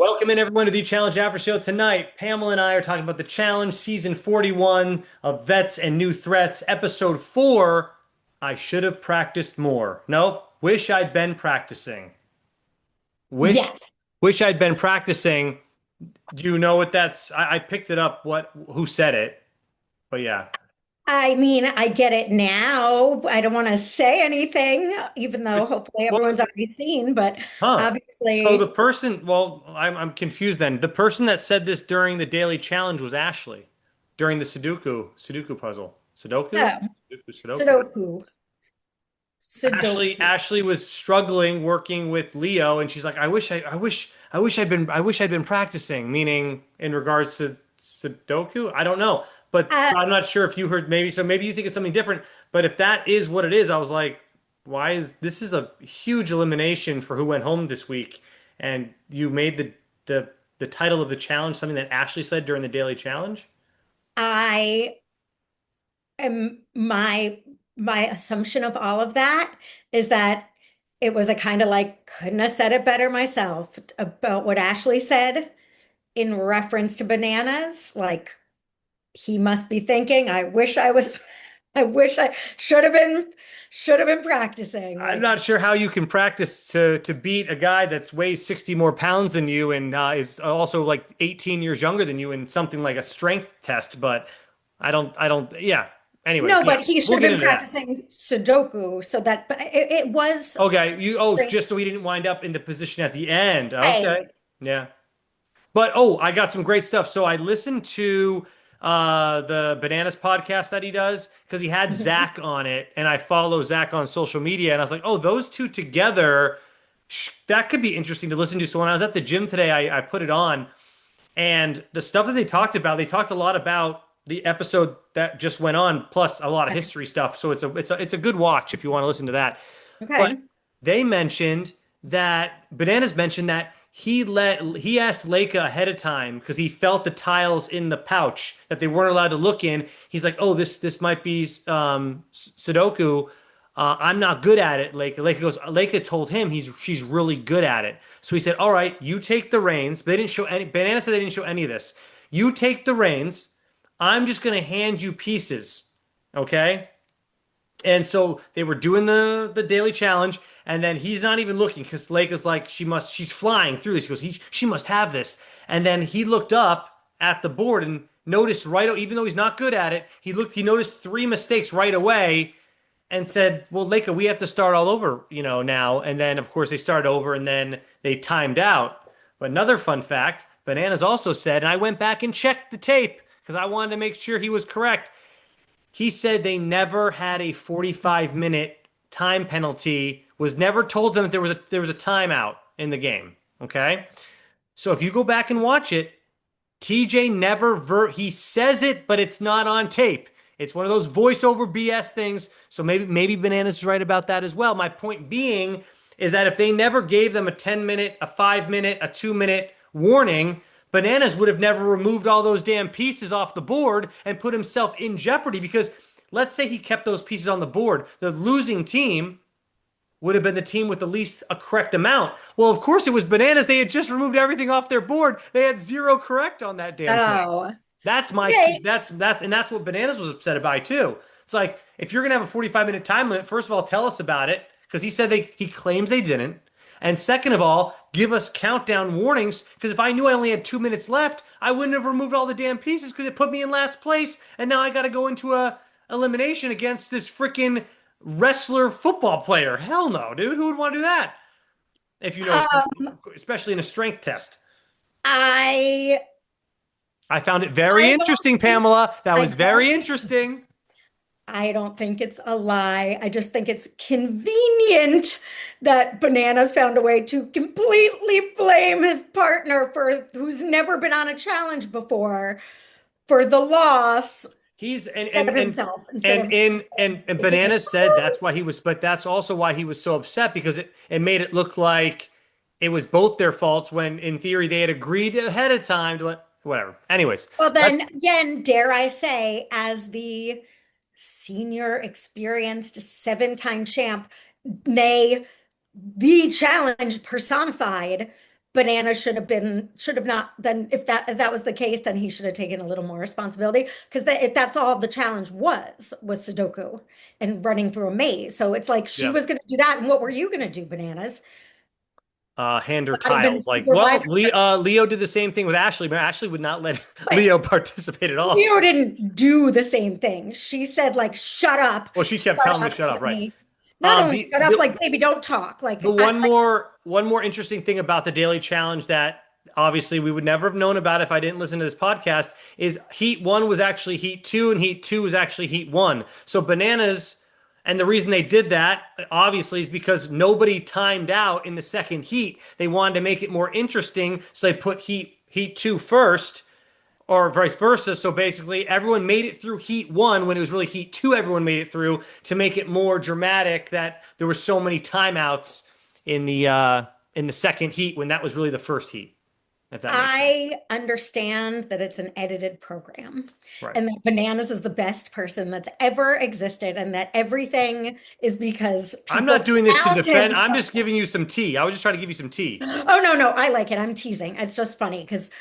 Welcome in everyone to the Challenge After Show. Tonight, Pamela and I are talking about the Challenge Season 41 of Vets and New Threats, Episode 4. I should have practiced more. Nope. Wish I'd been practicing. Wish Yes. wish I'd been practicing. Do you know what that's? I picked it up, who said it, but yeah. I mean, I get it now. I don't want to say anything, even though It's hopefully what everyone's was it? already seen, but Huh. So the obviously, person, well, I'm confused then. The person that said this during the daily challenge was Ashley during the Sudoku puzzle. Sudoku? no. Sudoku. Sudoku. Sudoku. Ashley was struggling working with Leo, and she's like, I wish I'd been practicing, meaning in regards to Sudoku. I don't know, but Uh, so I'm not sure if you heard maybe you think it's something different. But if that is what it is, I was like, why is this is a huge elimination for who went home this week, and you made the title of the challenge something that Ashley said during the daily challenge. I am my assumption of all of that is that it was a kind of like, couldn't have said it better myself about what Ashley said in reference to bananas. Like he must be thinking, I wish I should have been practicing. I'm Like, not sure how you can practice to beat a guy that's weighs 60 more pounds than you and is also like 18 years younger than you in something like a strength test. But yeah. Anyways, no, yeah, but he we'll should have get been into that. practicing Sudoku so that but it was Okay, just so he didn't wind up in the position at the end. Okay, right. yeah. But I got some great stuff. So I listened to the Bananas podcast that he does because he had Mhm. Zach on it, and I follow Zach on social media, and I was like, oh, those two together, that could be interesting to listen to. So when I was at the gym today, I put it on, and the stuff that they talked a lot about the episode that just went on, plus a lot of history stuff. So it's a good watch if you want to listen to that. But Okay. they mentioned that Bananas mentioned that he asked Leica ahead of time because he felt the tiles in the pouch that they weren't allowed to look in. He's like, "Oh, this might be Sudoku. I'm not good at it." Leica goes. Leica told him she's really good at it. So he said, "All right, you take the reins." But they didn't show any. Banana said they didn't show any of this. You take the reins. I'm just gonna hand you pieces, okay? And so they were doing the daily challenge, and then he's not even looking because Lake is like, she's flying through this. He goes, she must have this. And then he looked up at the board and noticed even though he's not good at it, he noticed three mistakes right away and said, well, Leica, we have to start all over, now. And then of course they started over and then they timed out. But another fun fact, Bananas also said, and I went back and checked the tape because I wanted to make sure he was correct. He said they never had a 45-minute time penalty, was never told them that there was a timeout in the game. Okay? So if you go back and watch it, TJ he says it, but it's not on tape. It's one of those voiceover BS things. So maybe Bananas is right about that as well. My point being is that if they never gave them a 10-minute, a 5-minute, a 2-minute warning, Bananas would have never removed all those damn pieces off the board and put himself in jeopardy because let's say he kept those pieces on the board. The losing team would have been the team with the least a correct amount. Well, of course it was Bananas. They had just removed everything off their board. They had zero correct on that damn thing. Oh, That's my okay. that's what Bananas was upset about too. It's like if you're gonna have a 45-minute time limit, first of all, tell us about it because he claims they didn't. And second of all, give us countdown warnings because if I knew I only had 2 minutes left, I wouldn't have removed all the damn pieces because it put me in last place, and now I got to go into a elimination against this freaking wrestler football player. Hell no, dude. Who would want to do that? If you know, Um, especially in a strength test. I I found it very I don't interesting, think Pamela. That I was very don't interesting. I don't think it's a lie. I just think it's convenient that Bananas found a way to completely blame his partner for who's never been on a challenge before for the loss He's instead of himself, instead and of in and thinking like, Bananas said that's why he was, but that's also why he was so upset because it made it look like it was both their faults when in theory they had agreed ahead of time to let whatever. Anyways, well, that then again, dare I say, as the senior experienced seven-time champ, nay, the challenge personified, Banana should have not, then if that was the case, then he should have taken a little more responsibility because if that's all the challenge was Sudoku and running through a maze. So it's like she Yeah. was going to do that. And what were you going to do, Bananas? Hand her Not even tiles. Like, well, supervise Leo did the same thing with Ashley, but Ashley would not let her. Leo participate at all. Leo didn't do the same thing. She said, like, Well, she kept telling me to shut up, let right? me. Not only The shut up, the like, baby, don't talk. the one more interesting thing about the daily challenge that obviously we would never have known about if I didn't listen to this podcast is Heat 1 was actually Heat 2 and Heat 2 was actually Heat 1. So Bananas, and the reason they did that obviously is because nobody timed out in the second heat. They wanted to make it more interesting, so they put Heat 2 first or vice versa. So basically, everyone made it through Heat 1 when it was really Heat 2. Everyone made it through to make it more dramatic that there were so many timeouts in the second heat when that was really the first heat. If that makes sense, I understand that it's an edited program right? and that Bananas is the best person that's ever existed and that everything is because I'm not people doing this to found defend. him. I'm just giving you some tea. I was just trying to give you some tea. Oh, no, no, I like it. I'm teasing. It's just funny because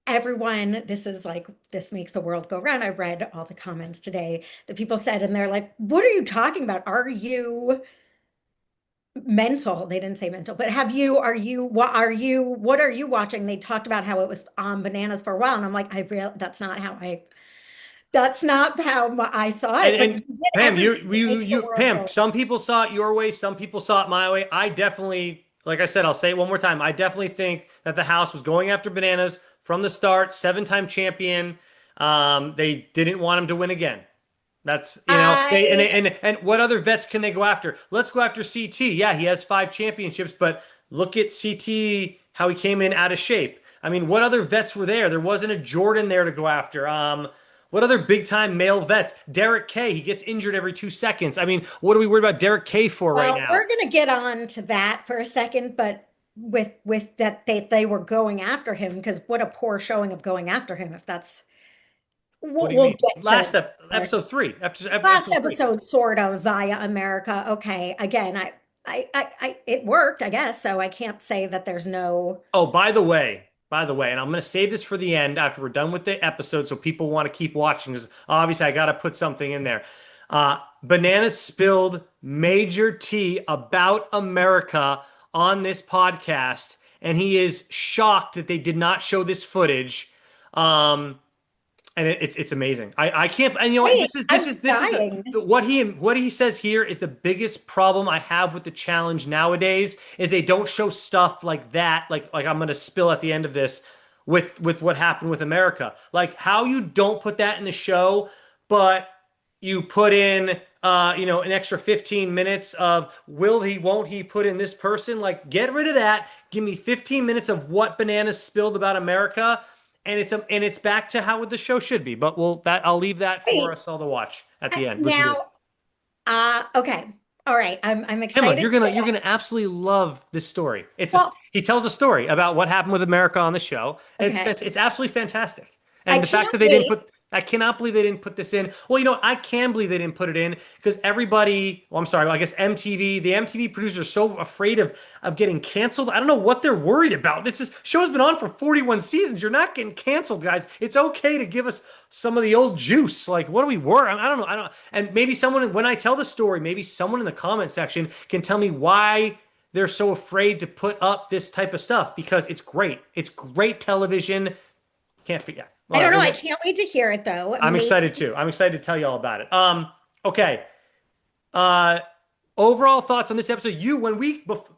everyone, this is like, this makes the world go round. I've read all the comments today that people said, and they're like, what are you talking about? Are you mental? They didn't say mental, but what are you watching? They talked about how it was on Bananas for a while. And I'm like, that's not how I saw it, but And you did Pam, everything that makes the world Pam. go. Some people saw it your way. Some people saw it my way. I definitely, like I said, I'll say it one more time. I definitely think that the house was going after Bananas from the start. Seven-time champion. They didn't want him to win again. That's I and what other vets can they go after? Let's go after CT. Yeah, he has 5 championships, but look at CT how he came in out of shape. I mean, what other vets were there? There wasn't a Jordan there to go after. What other big time male vets? Derek K. He gets injured every 2 seconds. I mean, what are we worried about Derek K for right Well, now? we're gonna get on to that for a second, but with that they were going after him because what a poor showing of going after him if that's What do you we'll mean? get to Episode three. last Episode three. episode sort of via America. Okay, again, it worked, I guess, so I can't say that there's no Oh, by the way, and I'm going to save this for the end after we're done with the episode so people want to keep watching because obviously I got to put something in there. Bananas spilled major tea about America on this podcast, and he is shocked that they did not show this footage. Um, and it's amazing. I can't. And you know what? wait, I'm This is dying. what he says here is the biggest problem I have with the challenge nowadays is they don't show stuff like that. Like I'm gonna spill at the end of this with what happened with America. Like how you don't put that in the show, but you put in an extra 15 minutes of will he won't he put in this person, like get rid of that, give me 15 minutes of what Bananas spilled about America, and it's back to how the show should be. But I'll leave that for Wait, us all to watch at the end. Listen to it. now, okay, all right, I'm Emma, excited. you're gonna absolutely love this story. Well, He tells a story about what happened with America on the show, and okay, it's absolutely fantastic. I And the fact can't that they didn't wait. put I cannot believe they didn't put this in. Well, I can believe they didn't put it in because everybody, well, I'm sorry, I guess the MTV producers are so afraid of getting canceled. I don't know what they're worried about. This show's been on for 41 seasons. You're not getting canceled, guys. It's okay to give us some of the old juice. Like, what are we worried? I don't know. I don't. And maybe someone, when I tell the story, maybe someone in the comment section can tell me why they're so afraid to put up this type of stuff because it's great. It's great television. Can't forget. All I right. don't know. I Well, can't wait to hear it though. I'm Maybe. excited too. I'm excited to tell you all about it. Okay. Uh, Overall thoughts on this episode.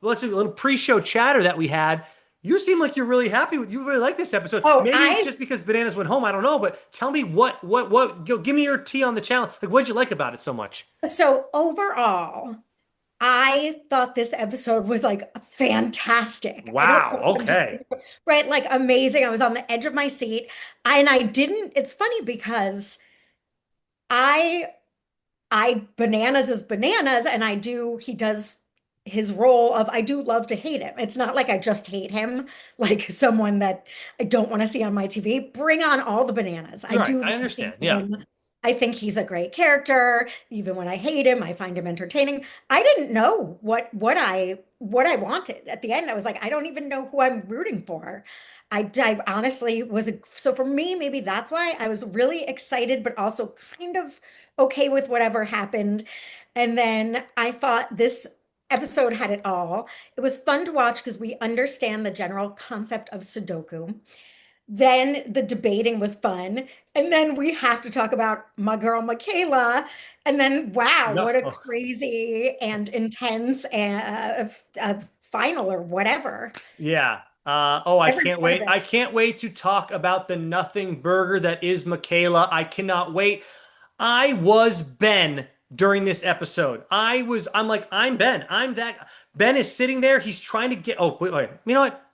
Let's do a little pre-show chatter that we had. You seem like you're really happy with. You really like this episode. Oh, Maybe it's I just because Bananas went home. I don't know, but tell me give me your tea on the challenge. Like, what'd you like about it so much? so overall, I thought this episode was like fantastic. I don't know Wow. if I'm just Okay. right, like amazing. I was on the edge of my seat, and I didn't. It's funny because I Bananas is Bananas, and he does his role of I do love to hate him. It's not like I just hate him, like someone that I don't want to see on my TV. Bring on all the bananas. I All right. do I love understand. seeing Yeah. him I think he's a great character. Even when I hate him, I find him entertaining. I didn't know what I wanted. At the end, I was like, I don't even know who I'm rooting for. I honestly was so for me, maybe that's why I was really excited, but also kind of okay with whatever happened. And then I thought this episode had it all. It was fun to watch because we understand the general concept of Sudoku. Then the debating was fun. And then we have to talk about my girl Michaela. And then, wow, No. what a Oh, crazy and intense final or whatever. yeah. Oh, I Every can't part of wait. it. I can't wait to talk about the nothing burger that is Michaela. I cannot wait. I was Ben during this episode. I'm like, I'm Ben. I'm that. Ben is sitting there. He's trying to get, oh, wait, wait. You know what?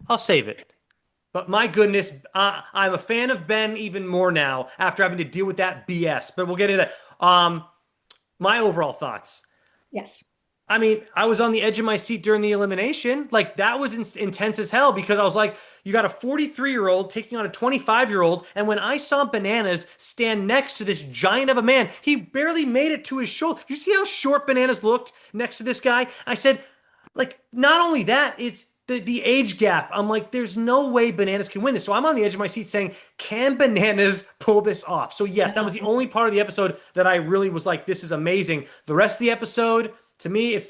I'll save it. But my goodness, I'm a fan of Ben even more now after having to deal with that BS. But we'll get into that. My overall thoughts. Yes. I mean, I was on the edge of my seat during the elimination. Like that was intense as hell because I was like, you got a 43-year-old taking on a 25-year-old, and when I saw Bananas stand next to this giant of a man, he barely made it to his shoulder. You see how short Bananas looked next to this guy? I said, like, not only that, it's the age gap. I'm like, there's no way Bananas can win this. So I'm on the edge of my seat saying, can Bananas pull this off? So yes, that was the only part of the episode that I really was like, this is amazing. The rest of the episode, to me, it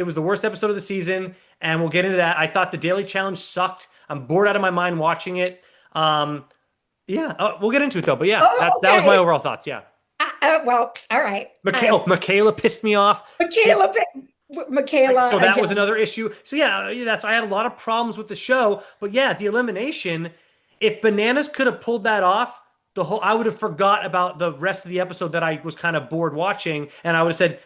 was the worst episode of the season, and we'll get into that. I thought the Daily Challenge sucked. I'm bored out of my mind watching it. Yeah, we'll get into it though. But yeah, Oh, that was my okay. overall thoughts. Yeah, Well, all right. Michaela pissed me off. Michaela, Michaela So that was again. another issue. So yeah, that's I had a lot of problems with the show. But yeah, the elimination. If Bananas could have pulled that off, the whole I would have forgot about the rest of the episode that I was kind of bored watching, and I would have said,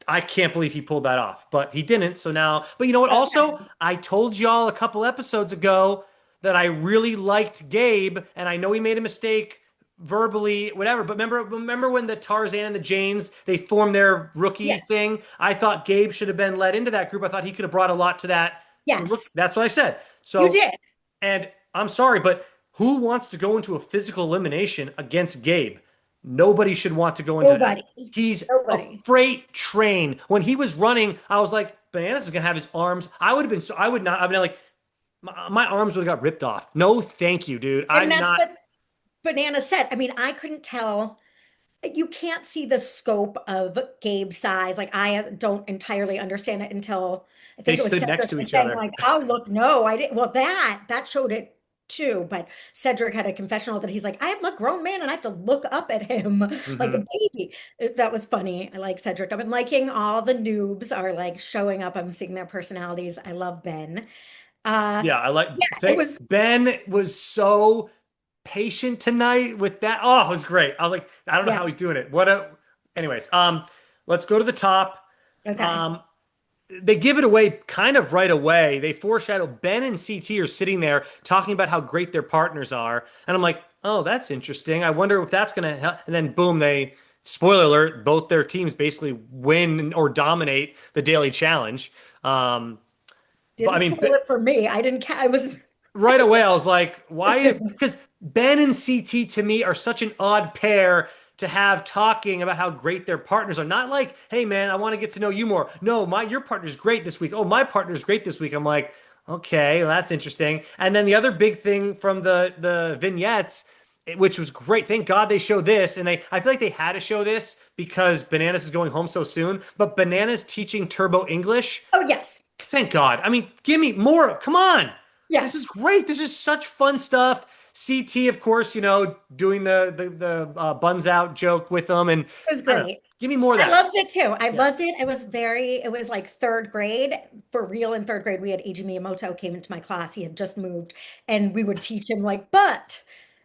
I can't believe he pulled that off. But he didn't. So now, but you know what? Also, I told y'all a couple episodes ago that I really liked Gabe, and I know he made a mistake verbally, whatever. But remember when the Tarzan and the Janes they formed their rookie Yes. thing? I thought Gabe should have been let into that group. I thought he could have brought a lot to that. Yes. That's what I said. You So, did. and I'm sorry, but who wants to go into a physical elimination against Gabe? Nobody should want to go into that. Nobody. He's a Nobody. freight train. When he was running, I was like, Bananas is gonna have his arms. I would have been so I would not. I've been like, my arms would have got ripped off. No, thank you, dude. And I'm that's not. what Banana said. I mean, I couldn't tell. You can't see the scope of Gabe's size. Like I don't entirely understand it until I They think it was stood next Cedric to was each saying other. like, "Oh look, no, I didn't." Well, that showed it too. But Cedric had a confessional that he's like, "I'm a grown man and I have to look up at him like a Hmm. baby." That was funny. I like Cedric. I've been liking all the noobs are like showing up. I'm seeing their personalities. I love Ben. Yeah, I like. Yeah, it was. Ben was so patient tonight with that. Oh, it was great. I was like, I don't know Yeah. how he's doing it. Anyways, let's go to the top. Okay. Um, they give it away kind of right away. They foreshadow Ben and CT are sitting there talking about how great their partners are. And I'm like, oh, that's interesting. I wonder if that's going to help. And then boom, spoiler alert, both their teams basically win or dominate the daily challenge. But I Didn't mean, spoil it for me. I didn't. I was. right away, I was like, why? Because Ben and CT to me are such an odd pair to have talking about how great their partners are. Not like, hey man, I want to get to know you more. No, your partner's great this week. Oh, my partner's great this week. I'm like, okay, well, that's interesting. And then the other big thing from the vignettes, which was great. Thank God they showed this, and I feel like they had to show this because Bananas is going home so soon. But Bananas teaching Turbo English. Oh yes. Thank God. I mean, give me more. Come on. This is Yes. great. This is such fun stuff. CT, of course, doing the buns out joke with them, and It was I don't know. great. Give me more of I that. loved it too. I Yeah. loved it. It was like third grade. For real in third grade, we had Eiji Miyamoto came into my class. He had just moved and we would teach him like, but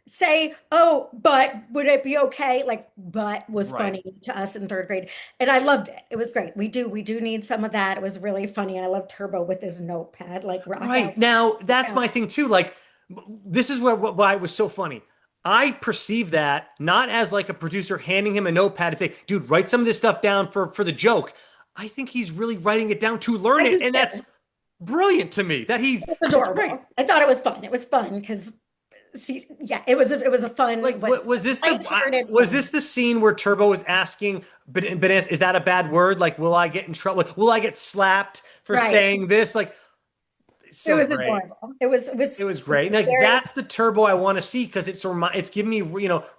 say, oh, but would it be okay? Like, but was Right. funny to us in third grade. And I loved it. It was great. We do need some of that. It was really funny. And I love Turbo with his notepad, like rock Right. out. Now, Rock that's out. my thing too. Like, this is why it was so funny. I perceive that not as like a producer handing him a notepad and say, dude, write some of this stuff down for the joke. I think he's really writing it down to learn I it. do And that's too. brilliant to me that It was that's great. adorable. I thought it was fun. It was fun because See, yeah, it was a fun, Like, what, was this lighthearted was fun. this the scene where Turbo was asking Bananas, is that a bad word? Like, will I get in trouble? Like, will I get slapped for Right. saying this? Like, it's It so was great. adorable. It It was great. was Like very, that's the Turbo I want to see because it's giving me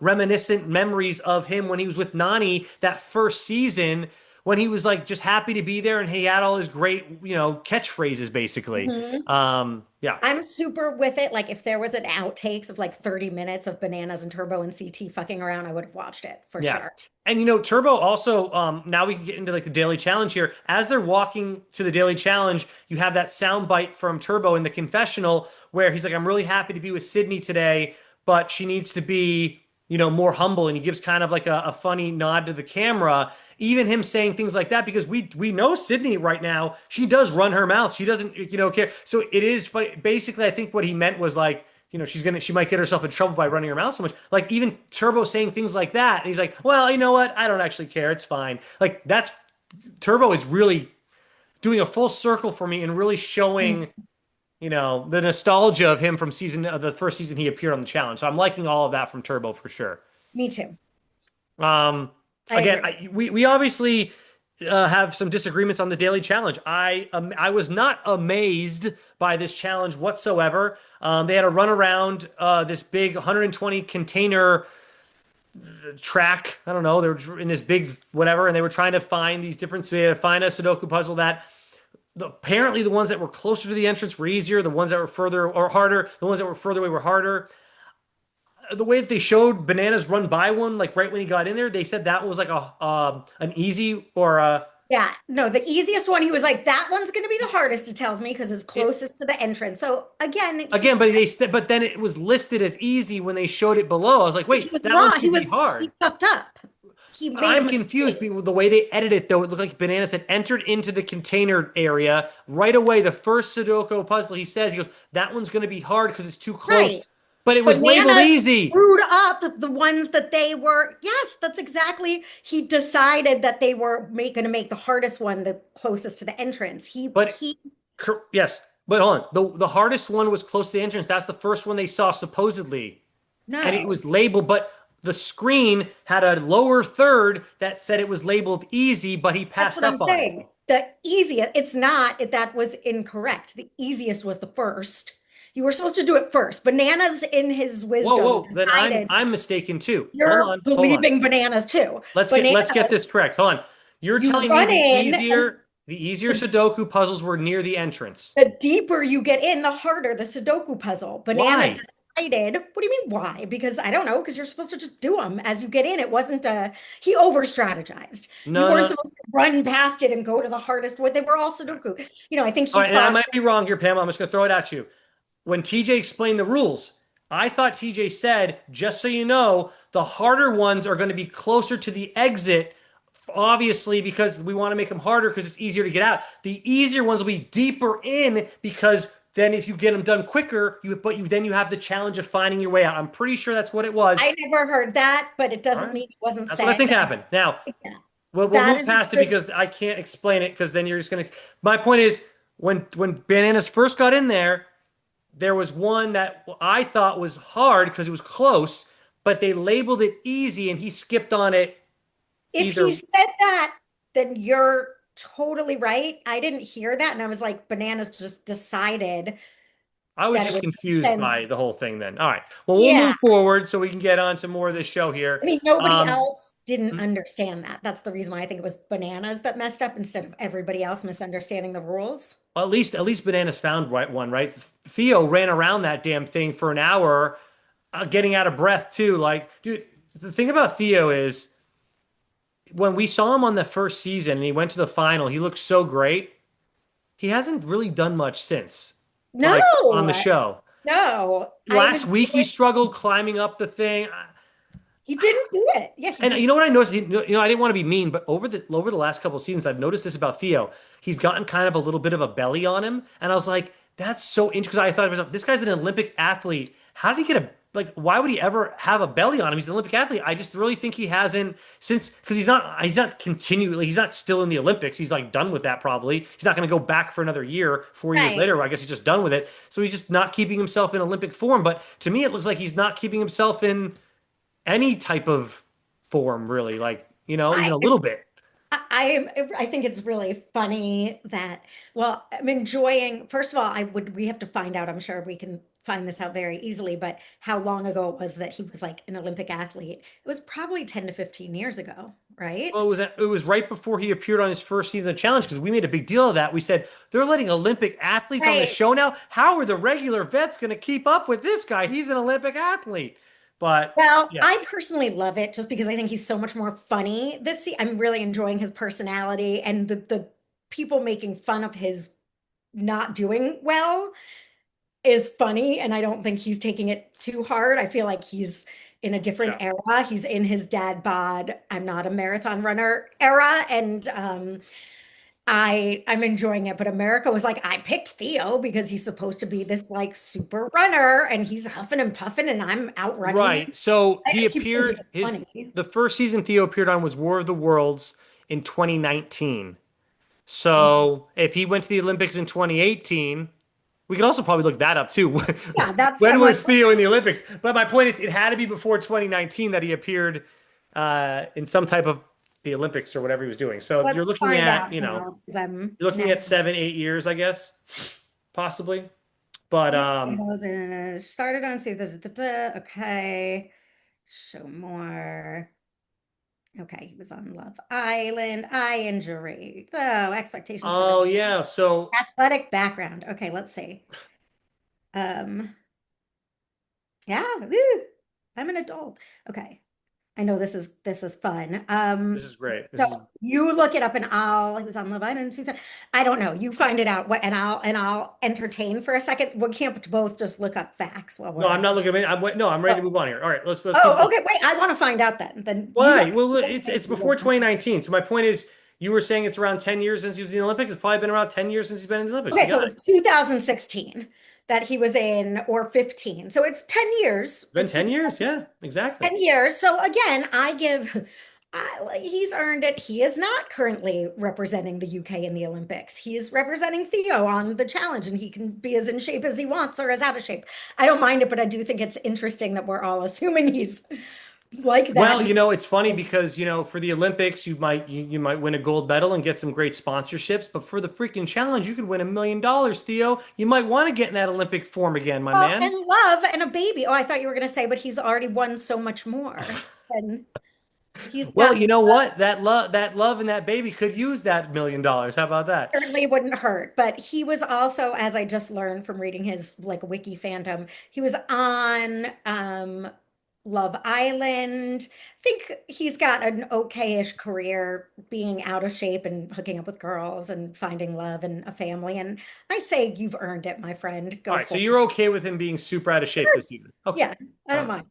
reminiscent memories of him when he was with Nani that first season when he was like just happy to be there and he had all his great catchphrases basically. Mhm. Yeah. I'm super with it. Like if there was an outtakes of like 30 minutes of Bananas and Turbo and CT fucking around, I would have watched it for Yeah. sure. And Turbo also, now we can get into like the daily challenge here. As they're walking to the daily challenge, you have that sound bite from Turbo in the confessional where he's like, I'm really happy to be with Sydney today, but she needs to be, more humble. And he gives kind of like a funny nod to the camera. Even him saying things like that, because we know Sydney right now, she does run her mouth. She doesn't, care. So it is funny. Basically, I think what he meant was like, she might get herself in trouble by running her mouth so much. Like even Turbo saying things like that, and he's like, well, you know what? I don't actually care. It's fine. Like that's Turbo is really doing a full circle for me and really Mm, showing, the nostalgia of him from the first season he appeared on the challenge. So I'm liking all of that from Turbo for sure. me too. Um, I again, agree. we obviously have some disagreements on the daily challenge. I was not amazed by this challenge whatsoever. They had to run around this big 120 container track. I don't know. They were in this big whatever, and they were trying to find these different. So they had to find a Sudoku puzzle that apparently the ones that were closer to the entrance were easier. The ones that were further or harder. The ones that were further away were harder. The way that they showed Bananas run by one, like right when he got in there, they said that was like a an easy or a Yeah, no, the easiest one, he was like, that one's going to be the hardest, it tells me, because it's it closest to the entrance. So again, again, but they said, but then it was listed as easy when they showed it below. I was like, he wait, was that one wrong. should be He hard. fucked up. He made a I'm confused mistake. because the way they edited it, though. It looked like Bananas had entered into the container area right away. The first Sudoku puzzle, he goes, that one's going to be hard because it's too Right. close. But it was labeled Bananas easy. screwed up the ones that they were. Yes, that's exactly. He decided that they were going to make the hardest one the closest to the entrance. But yes, but hold on. The hardest one was close to the entrance. That's the first one they saw supposedly, and it No, was labeled. But the screen had a lower third that said it was labeled easy, but he that's passed what I'm up on it. saying. The easiest, it's not, that was incorrect. The easiest was the first. You were supposed to do it first. Bananas, in his Whoa, wisdom, whoa. Then I'm decided I'm mistaken too. Hold you're on, hold on. believing bananas too. Let's get Bananas, this correct. Hold on. You're you telling me run in, and the easier the Sudoku puzzles were near the entrance. the deeper you get in, the harder the Sudoku puzzle. Banana Why? decided, what do you mean why? Because I don't know, because you're supposed to just do them as you get in. It wasn't he over strategized. You No, weren't no. supposed to run past it and go to the hardest one. They were all Sudoku. I think All he right, and I thought, might be wrong here, Pam. I'm just gonna throw it at you. When TJ explained the rules, I thought TJ said, just so you know, the harder ones are going to be closer to the exit, obviously, because we want to make them harder because it's easier to get out. The easier ones will be deeper in because then if you get them done quicker, then you have the challenge of finding your way out. I'm pretty sure that's what it was. I never heard that, but it All doesn't right. mean it wasn't That's what I said. think happened. Now, Yeah, we'll that move is a past it good. because I can't explain it because then you're just going to. My point is, when Bananas first got in there was one that I thought was hard because it was close, but they labeled it easy and he skipped on it If he either. said that, then you're totally right. I didn't hear that, and I was like, bananas just decided I was that it just would confused make sense. by the whole thing then. All right. Well, we'll Yeah. move forward so we can get on to more of this show here. I mean, nobody Um, else didn't understand that. That's the reason why I think it was bananas that messed up instead of everybody else misunderstanding the rules. at least Bananas found one, right? Theo ran around that damn thing for an hour, getting out of breath too. Like, dude, the thing about Theo is when we saw him on the first season and he went to the final, he looked so great. He hasn't really done much since, No, like on the show. no. I was Last week he struggled climbing up the thing. he didn't do it. Yeah, he And you didn't. know what I noticed? I didn't want to be mean, but over the last couple of seasons, I've noticed this about Theo. He's gotten kind of a little bit of a belly on him, and I was like, that's so interesting because I thought to myself, this guy's an Olympic athlete. how did he get a like? Why would he ever have a belly on him? He's an Olympic athlete. I just really think he hasn't since because he's not continually he's not still in the Olympics. He's like done with that probably. He's not going to go back for another year. 4 years Right. later, I guess he's just done with it. So he's just not keeping himself in Olympic form. But to me, it looks like he's not keeping himself in any type of form, really. Like even I a little bit. I think it's really funny that, well, I'm enjoying, first of all, we have to find out, I'm sure we can find this out very easily, but how long ago it was that he was like an Olympic athlete. It was probably 10 to 15 years ago, right? Well, it was right before he appeared on his first season of Challenge because we made a big deal of that. We said they're letting Olympic athletes on the Right. show now. How are the regular vets going to keep up with this guy? He's an Olympic athlete. But Well, yeah, I personally love it just because I think he's so much more funny I'm really enjoying his personality and the people making fun of his not doing well is funny, and I don't think he's taking it too hard. I feel like he's in a different yeah, era. He's in his dad bod, I'm not a marathon runner era, and I'm enjoying it. But America was like, I picked Theo because he's supposed to be this like super runner, and he's huffing and puffing, and I'm outrunning him. right. So I he keep thinking appeared it's his funny. the first season Theo appeared on was War of the Worlds in 2019. So if he went to the Olympics in 2018, we could also probably look that up too. Yeah, that's When I'm like, was Theo in the Olympics? But my point is, it had to be before 2019 that he appeared in some type of the Olympics or whatever he was doing. So you're let's looking find at, out now because I'm you're looking now. at 7, 8 years, I guess, possibly. But Yep, started on see okay. Show more. Okay, he was on Love Island. Eye injury. Oh, expectations for the oh yeah, so athletic background. Okay, let's see. Um, yeah, woo, I'm an adult. Okay. I know this is fun. this is great. This So is you look it up and he was on Love Island, Susan. I don't know. You find it out and I'll entertain for a second. We can't both just look up facts while no, I'm we're not looking at it. No, I'm ready oh, to move on here. All right, let's keep oh, moving. okay, wait. I want to find out then. Then you go Why? Well, look, this it's thing. before 2019. So my point is, you were saying it's around 10 years since he was in the Olympics. It's probably been around 10 years since he's been in the Olympics. You Okay, so it got it. was 2016 that he was in, or 15. So it's 10 years. It's been It's 10 been years. Yeah, exactly. 10 years. So again, he's earned it. He is not currently representing the UK in the Olympics. He is representing Theo on the challenge, and he can be as in shape as he wants or as out of shape. I don't mind it, but I do think it's interesting that we're all assuming he's like that. Well, it's funny because, for the Olympics, you might win a gold medal and get some great sponsorships, but for the freaking challenge, you could win $1 million, Theo. You might want to get in that Olympic form again, my Well, man. and love and a baby. Oh, I thought you were going to say, but he's already won so much more. And he's Well, got you know what? That love and that baby could use that $1 million. How about that? certainly wouldn't hurt. But he was also, as I just learned from reading his like wiki fandom, he was on Love Island. I think he's got an okay-ish career being out of shape and hooking up with girls and finding love and a family. And I say you've earned it, my friend. All Go right, so for you're it. okay with him being super out of shape this season? Okay. Yeah, I All don't right. mind.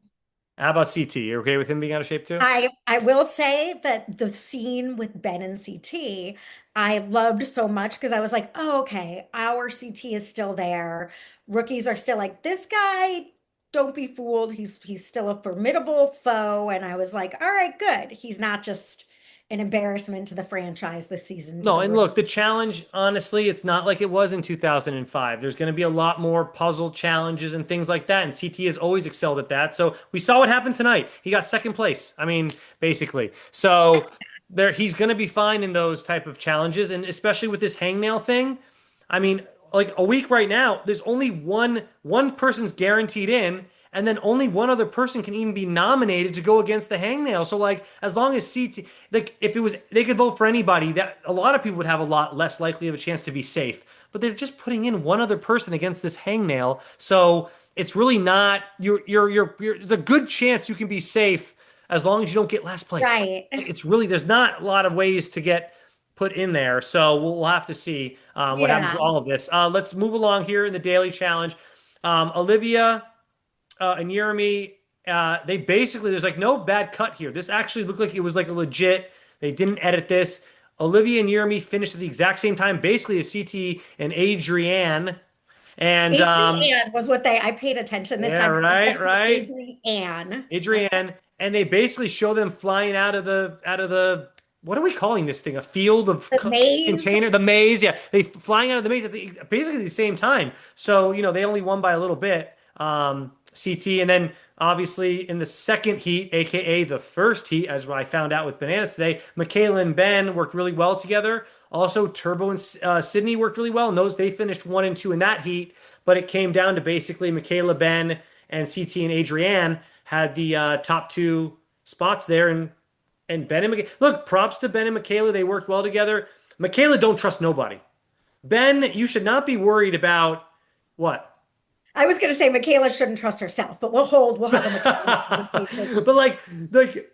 How about CT? You're okay with him being out of shape too? I will say that the scene with Ben and CT, I loved so much because I was like, oh, okay, our CT is still there. Rookies are still like, this guy, don't be fooled. He's still a formidable foe. And I was like, all right, good. He's not just an embarrassment to the franchise this season to No, the and rookie. look, the challenge, honestly, it's not like it was in 2005. There's going to be a lot more puzzle challenges and things like that, and CT has always excelled at that. So we saw what happened tonight. He got second place. I mean, basically. So he's going to be fine in those type of challenges, and especially with this hangnail thing. I mean, like a week right now, there's only one person's guaranteed in, and then only one other person can even be nominated to go against the hangnail. So like as long as CT like if it was they could vote for anybody, that a lot of people would have a lot less likely of a chance to be safe. But they're just putting in one other person against this hangnail. So it's really not you're there's a good chance you can be safe as long as you don't get last place. Right. Like, it's really there's not a lot of ways to get put in there. So we'll have to see what happens Yeah. with all of this. Let's move along here in the daily challenge. Olivia and Jeremy, they basically there's like no bad cut here. This actually looked like it was like a legit. They didn't edit this. Olivia and Jeremy finished at the exact same time, basically as CT and Adrienne. And Adrienne was what I paid attention this yeah, time. It was right, definitely right. Adrienne. Adrienne, and they basically show them flying out of the what are we calling this thing? A field of The maze. container, the maze. Yeah, they flying out of the maze basically the same time. So they only won by a little bit. CT, and then obviously in the second heat, aka the first heat, as I found out with Bananas today, Michaela and Ben worked really well together. Also, Turbo and Sydney worked really well, and they finished 1 and 2 in that heat. But it came down to basically Michaela, Ben, and CT and Adrienne had the top two spots there, and Ben and Michaela. Look, props to Ben and Michaela. They worked well together. Michaela don't trust nobody. Ben, you should not be worried about what. I was going to say Michaela shouldn't trust herself, but we'll have a Michaela conversation. But like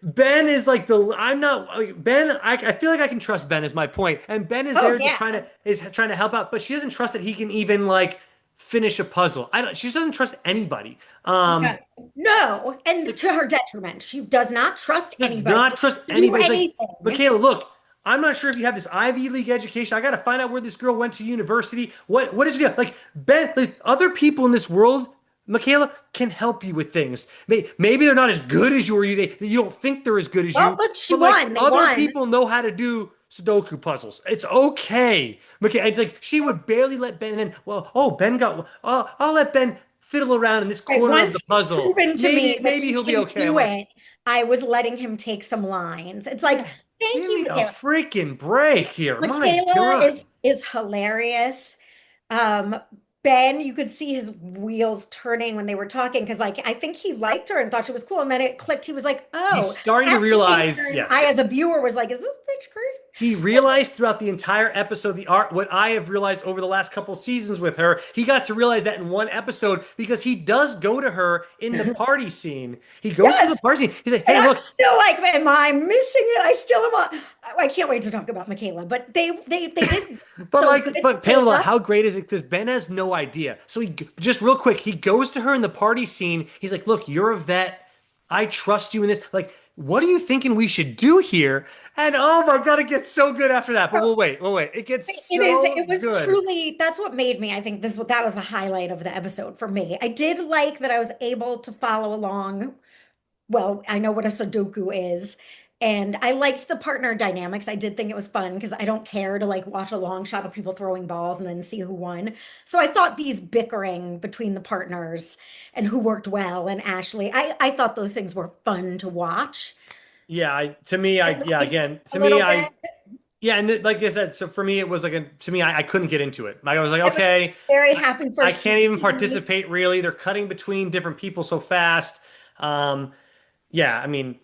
Ben is like the I'm not like, Ben. I feel like I can trust Ben is my point, and Ben is Oh there just yeah. trying to help out, but she doesn't trust that he can even like finish a puzzle. I don't. She just doesn't trust anybody. No, no, and to her detriment, she does not trust Does anybody not trust to do anybody. It's like, anything. Michaela, look, I'm not sure if you have this Ivy League education. I got to find out where this girl went to university. What is it like? Ben, like other people in this world, Michaela can help you with things. Maybe they're not as good as you, or you don't think they're as good as Well, you. look, she But like won. They other won. people know how to do Sudoku puzzles. It's okay. Michaela, it's like she would barely let Ben. And then, well, oh, Ben got. I'll let Ben fiddle around in this Right, corner of once the he's puzzle. proven to me that Maybe he he'll be can okay. I'm do like, it, I was letting him take some lines. It's like, yeah, thank give you, me a Michaela. freaking break here. My Michaela God. is hilarious. Um, Ben, you could see his wheels turning when they were talking because, like, I think he liked her and thought she was cool, and then it clicked. He was like, He's "Oh." starting to At the same realize, time, I, yes. as a viewer, was like, "Is this bitch crazy?" He realized throughout the entire episode the art what I have realized over the last couple seasons with her. He got to realize that in one episode because he does go to her in the party scene. He goes to the Yes, party scene. He's like, and "Hey, I'm look." still like, "Am I missing it?" I still am. I can't wait to talk about Michaela, but they did But so good, like, but Pamela, Michaela. how great is it? Because Ben has no idea. So he just real quick, he goes to her in the party scene. He's like, "Look, you're a vet. I trust you in this. Like, what are you thinking we should do here?" And oh my God, it gets so good after that. But we'll wait. We'll wait. It gets It is, so it was good. truly, that's what made me, I think that was the highlight of the episode for me. I did like that I was able to follow along. Well, I know what a Sudoku is. And I liked the partner dynamics. I did think it was fun because I don't care to like watch a long shot of people throwing balls and then see who won. So I thought these bickering between the partners and who worked well and Ashley, I thought those things were fun to watch. Yeah, to me, At yeah, least again, a to me, little bit. yeah, and like I said, so for me, it was like to me, I couldn't get into it. Like I was like, I was okay, very I, happy for I can't even CT. participate really. They're cutting between different people so fast. Um, yeah, I mean,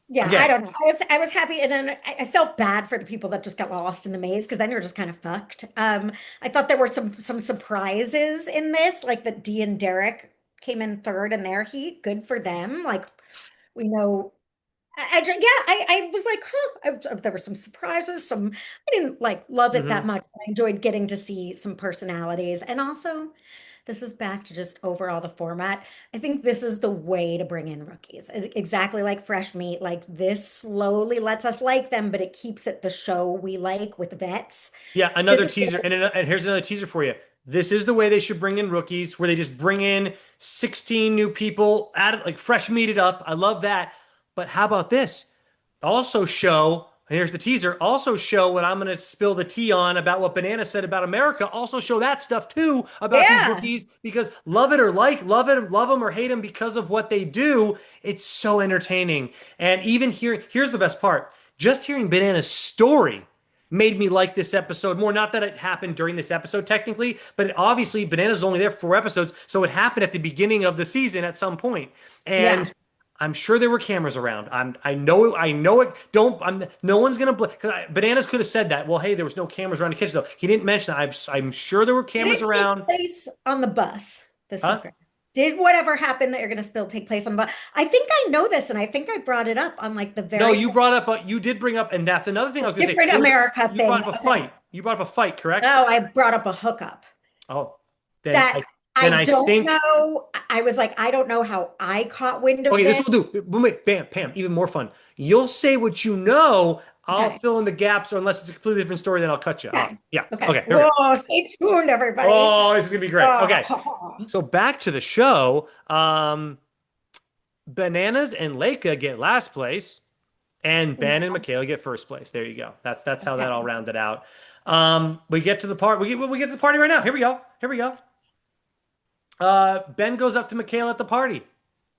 Yeah, I again, don't know. I was happy, and then I felt bad for the people that just got lost in the maze because then you're just kind of fucked. I thought there were some surprises in this, like that Dee and Derek came in third in their heat. Good for them. Like we know, I was like, huh. There were some surprises. I didn't like love it that mhm. much. I enjoyed getting to see some personalities, and also this is back to just overall the format. I think this is the way to bring in rookies. Exactly like fresh meat. Like this slowly lets us like them, but it keeps it the show we like with vets. Yeah, This another is teaser, and here's another teaser for you. This is the way they should bring in rookies, where they just bring in 16 new people, add like fresh meat it up. I love that. But how about this? Also show, here's the teaser, also show what I'm going to spill the tea on about what Banana said about America. Also show that stuff too about these yeah, rookies because love it or love it, love them or hate them because of what they do. It's so entertaining. And even here's the best part. Just hearing Banana's story made me like this episode more. Not that it happened during this episode technically, but obviously Banana's only there for 4 episodes, so it happened at the beginning of the season at some point. yeah. And I'm sure there were cameras around. I know it. I know it. Don't. No one's gonna. Bananas could have said that. Well, hey, there was no cameras around the kitchen though. He didn't mention that. I'm sure there were Did cameras it take around. place on the bus? The Huh? secret. Did whatever happened that you're going to spill take place on the bus? I think I know this, and I think I brought it up on like the No, very you brought up. You did bring up, and that's another thing I was gonna say. different America You brought thing. up a Okay. fight. You brought up a fight, correct? Oh, I brought up a hookup. Oh, then That I then I don't think know. I was like, I don't know how I caught wind of okay, this this. will do. Wait, bam, Pam, even more fun. You'll say what you know. I'll Okay. fill in the gaps, or unless it's a completely different story, then I'll cut you off. Okay. Yeah. Okay. Okay, here we go. Whoa, stay tuned, everybody. Oh, this is gonna be great. Okay. Oh. So back to the show. Bananas and Leica get last place, and Ben and Michaela get first place. There you go. That's how that all Okay. rounded out. We get to the part. We get to the party right now. Here we go. Here we go. Ben goes up to Michaela at the party.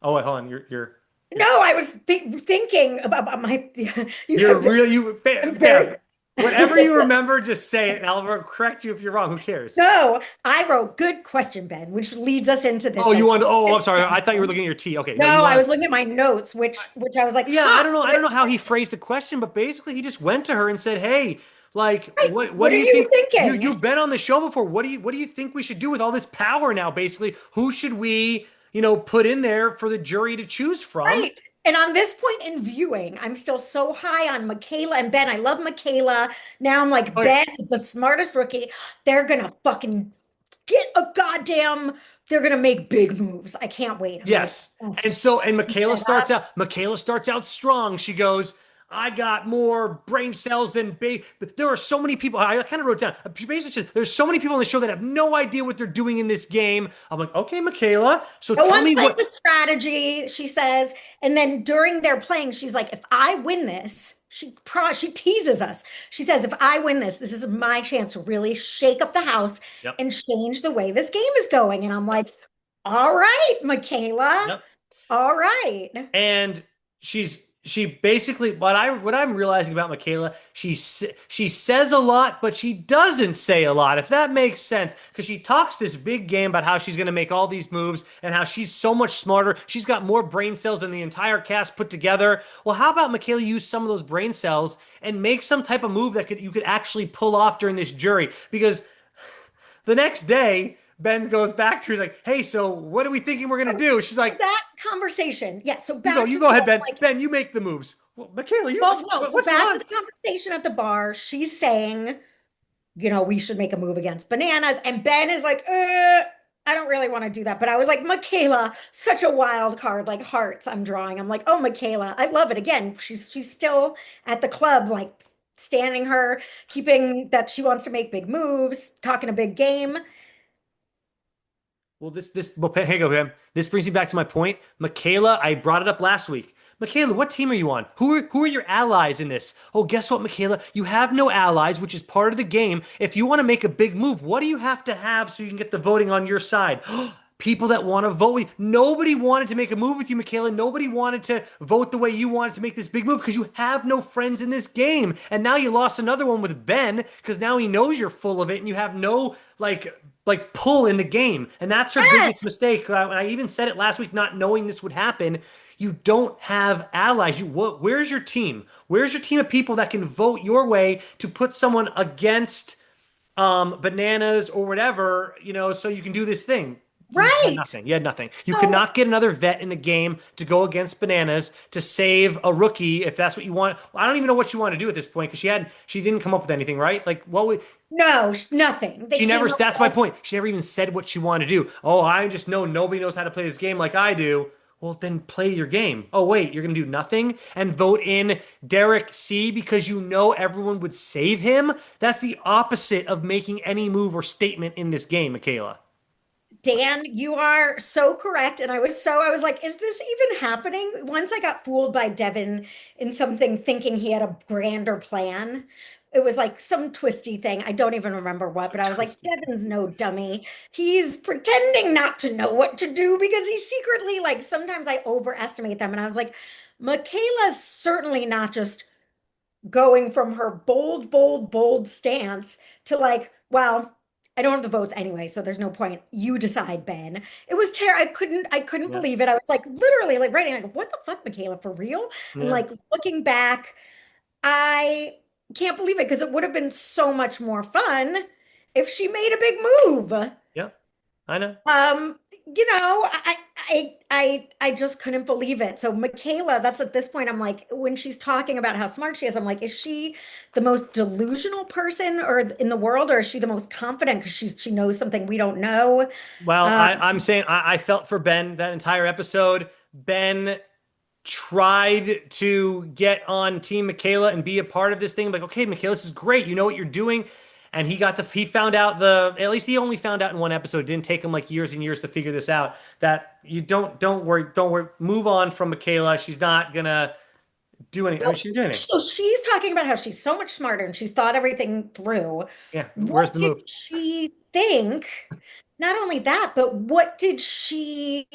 Oh wait, hold on. You're No, I was thinking about my. You you're have. real. You I'm Pam. very. Whatever you remember, just say it, and I'll correct you if you're wrong. Who cares? No, I wrote good question, Ben, which leads us into Oh, this you like want? Oh, I'm this sorry. I thought you were question. looking at your tea. Okay, no, you No, I want? was looking at my notes, which I was like, Yeah, huh, I don't know how he phrased the question, but basically he just went to her and said, "Hey, like, right. what What do are you you think? thinking? You've been on the show before. What do you think we should do with all this power now? Basically, who should we, put in there for the jury to choose from?" Right. And on this point in viewing, I'm still so high on Michaela and Ben. I love Michaela. Now I'm like, Oh, yeah. Ben is the smartest rookie. They're gonna fucking get a goddamn, they're gonna make big moves. I can't wait. I'm like, Yes. And yes. so and Set up. Michaela starts out strong. She goes, I got more brain cells than but there are so many people. I kind of wrote down. She basically said, there's so many people on the show that have no idea what they're doing in this game. I'm like, okay, Michaela. So No tell one's me playing what. with strategy, she says. And then during their playing, she's like, if I win this, she teases us. She says, if I win this, this is my chance to really shake up the house Yep. and change the way this game is going. And I'm Yep. like, all right, Michaela. Yep. All right. And she basically what I'm realizing about Michaela, she says a lot, but she doesn't say a lot, if that makes sense, because she talks this big game about how she's going to make all these moves and how she's so much smarter. She's got more brain cells than the entire cast put together. Well, how about Michaela use some of those brain cells and make some type of move that you could actually pull off during this jury? Because the next day, Ben goes back to her. He's like, "Hey, so what are we thinking we're gonna So do?" She's like, that conversation. Yeah. So "You go, back you to, go so ahead, Ben. like, Ben, you make the moves." Well, Michaela, well, no. So what's going back to on? the conversation at the bar. She's saying, we should make a move against bananas. And Ben is like, I don't really want to do that. But I was like, Michaela, such a wild card, like hearts I'm drawing. I'm like, oh, Michaela, I love it. Again, she's still at the club, like standing her, keeping that she wants to make big moves, talking a big game. Well, well, hang on, Ben. This brings me back to my point. Michaela, I brought it up last week. Michaela, what team are you on? Who are your allies in this? Oh, guess what, Michaela? You have no allies, which is part of the game. If you want to make a big move, what do you have to have so you can get the voting on your side? People that want to vote with you. Nobody wanted to make a move with you, Michaela. Nobody wanted to vote the way you wanted to make this big move because you have no friends in this game. And now you lost another one with Ben because now he knows you're full of it and you have no like pull in the game. And that's her biggest Yes, mistake. And I even said it last week, not knowing this would happen. You don't have allies. Where's your team? Where's your team of people that can vote your way to put someone against bananas or whatever, so you can do this thing? You had right. nothing. You had nothing. You could So not get another vet in the game to go against bananas to save a rookie if that's what you want. I don't even know what you want to do at this point because she didn't come up with anything, right? Like what would no, nothing. They she never, came up that's my with, point. She never even said what she wanted to do. Oh, I just know nobody knows how to play this game like I do. Well, then play your game. Oh, wait, you're going to do nothing and vote in Derek C because you know everyone would save him? That's the opposite of making any move or statement in this game, Michaela. Dan, you are so correct. And I was like, is this even happening? Once I got fooled by Devin in something thinking he had a grander plan. It was like some twisty thing. I don't even remember what, but I was like, Twisty. Devin's no dummy. He's pretending not to know what to do because he's secretly like, sometimes I overestimate them. And I was like, Michaela's certainly not just going from her bold, bold, bold stance to like, well, I don't have the votes anyway, so there's no point. You decide, Ben. It was terrible. I couldn't Yeah. believe it. I was like literally like writing like, what the fuck, Michaela, for real? And Yeah. like looking back, I can't believe it because it would have been so much more fun if she made a big move. Yeah. I know. Um, I just couldn't believe it. So Michaela, that's at this point, I'm like, when she's talking about how smart she is, I'm like, is she the most delusional person or in the world, or is she the most confident because she knows something we don't know? Well, Uh, I'm saying I felt for Ben that entire episode. Ben tried to get on Team Michaela and be a part of this thing. Like, okay, Michaela, this is great. You know what you're doing. And he found out at least he only found out in one episode. It didn't take him like years and years to figure this out. That you don't worry, move on from Michaela. She's not gonna do anything. I mean, she didn't do anything. so she's talking about how she's so much smarter and she's thought everything through. Yeah, where's What the did move? she think? Not only that, but what did she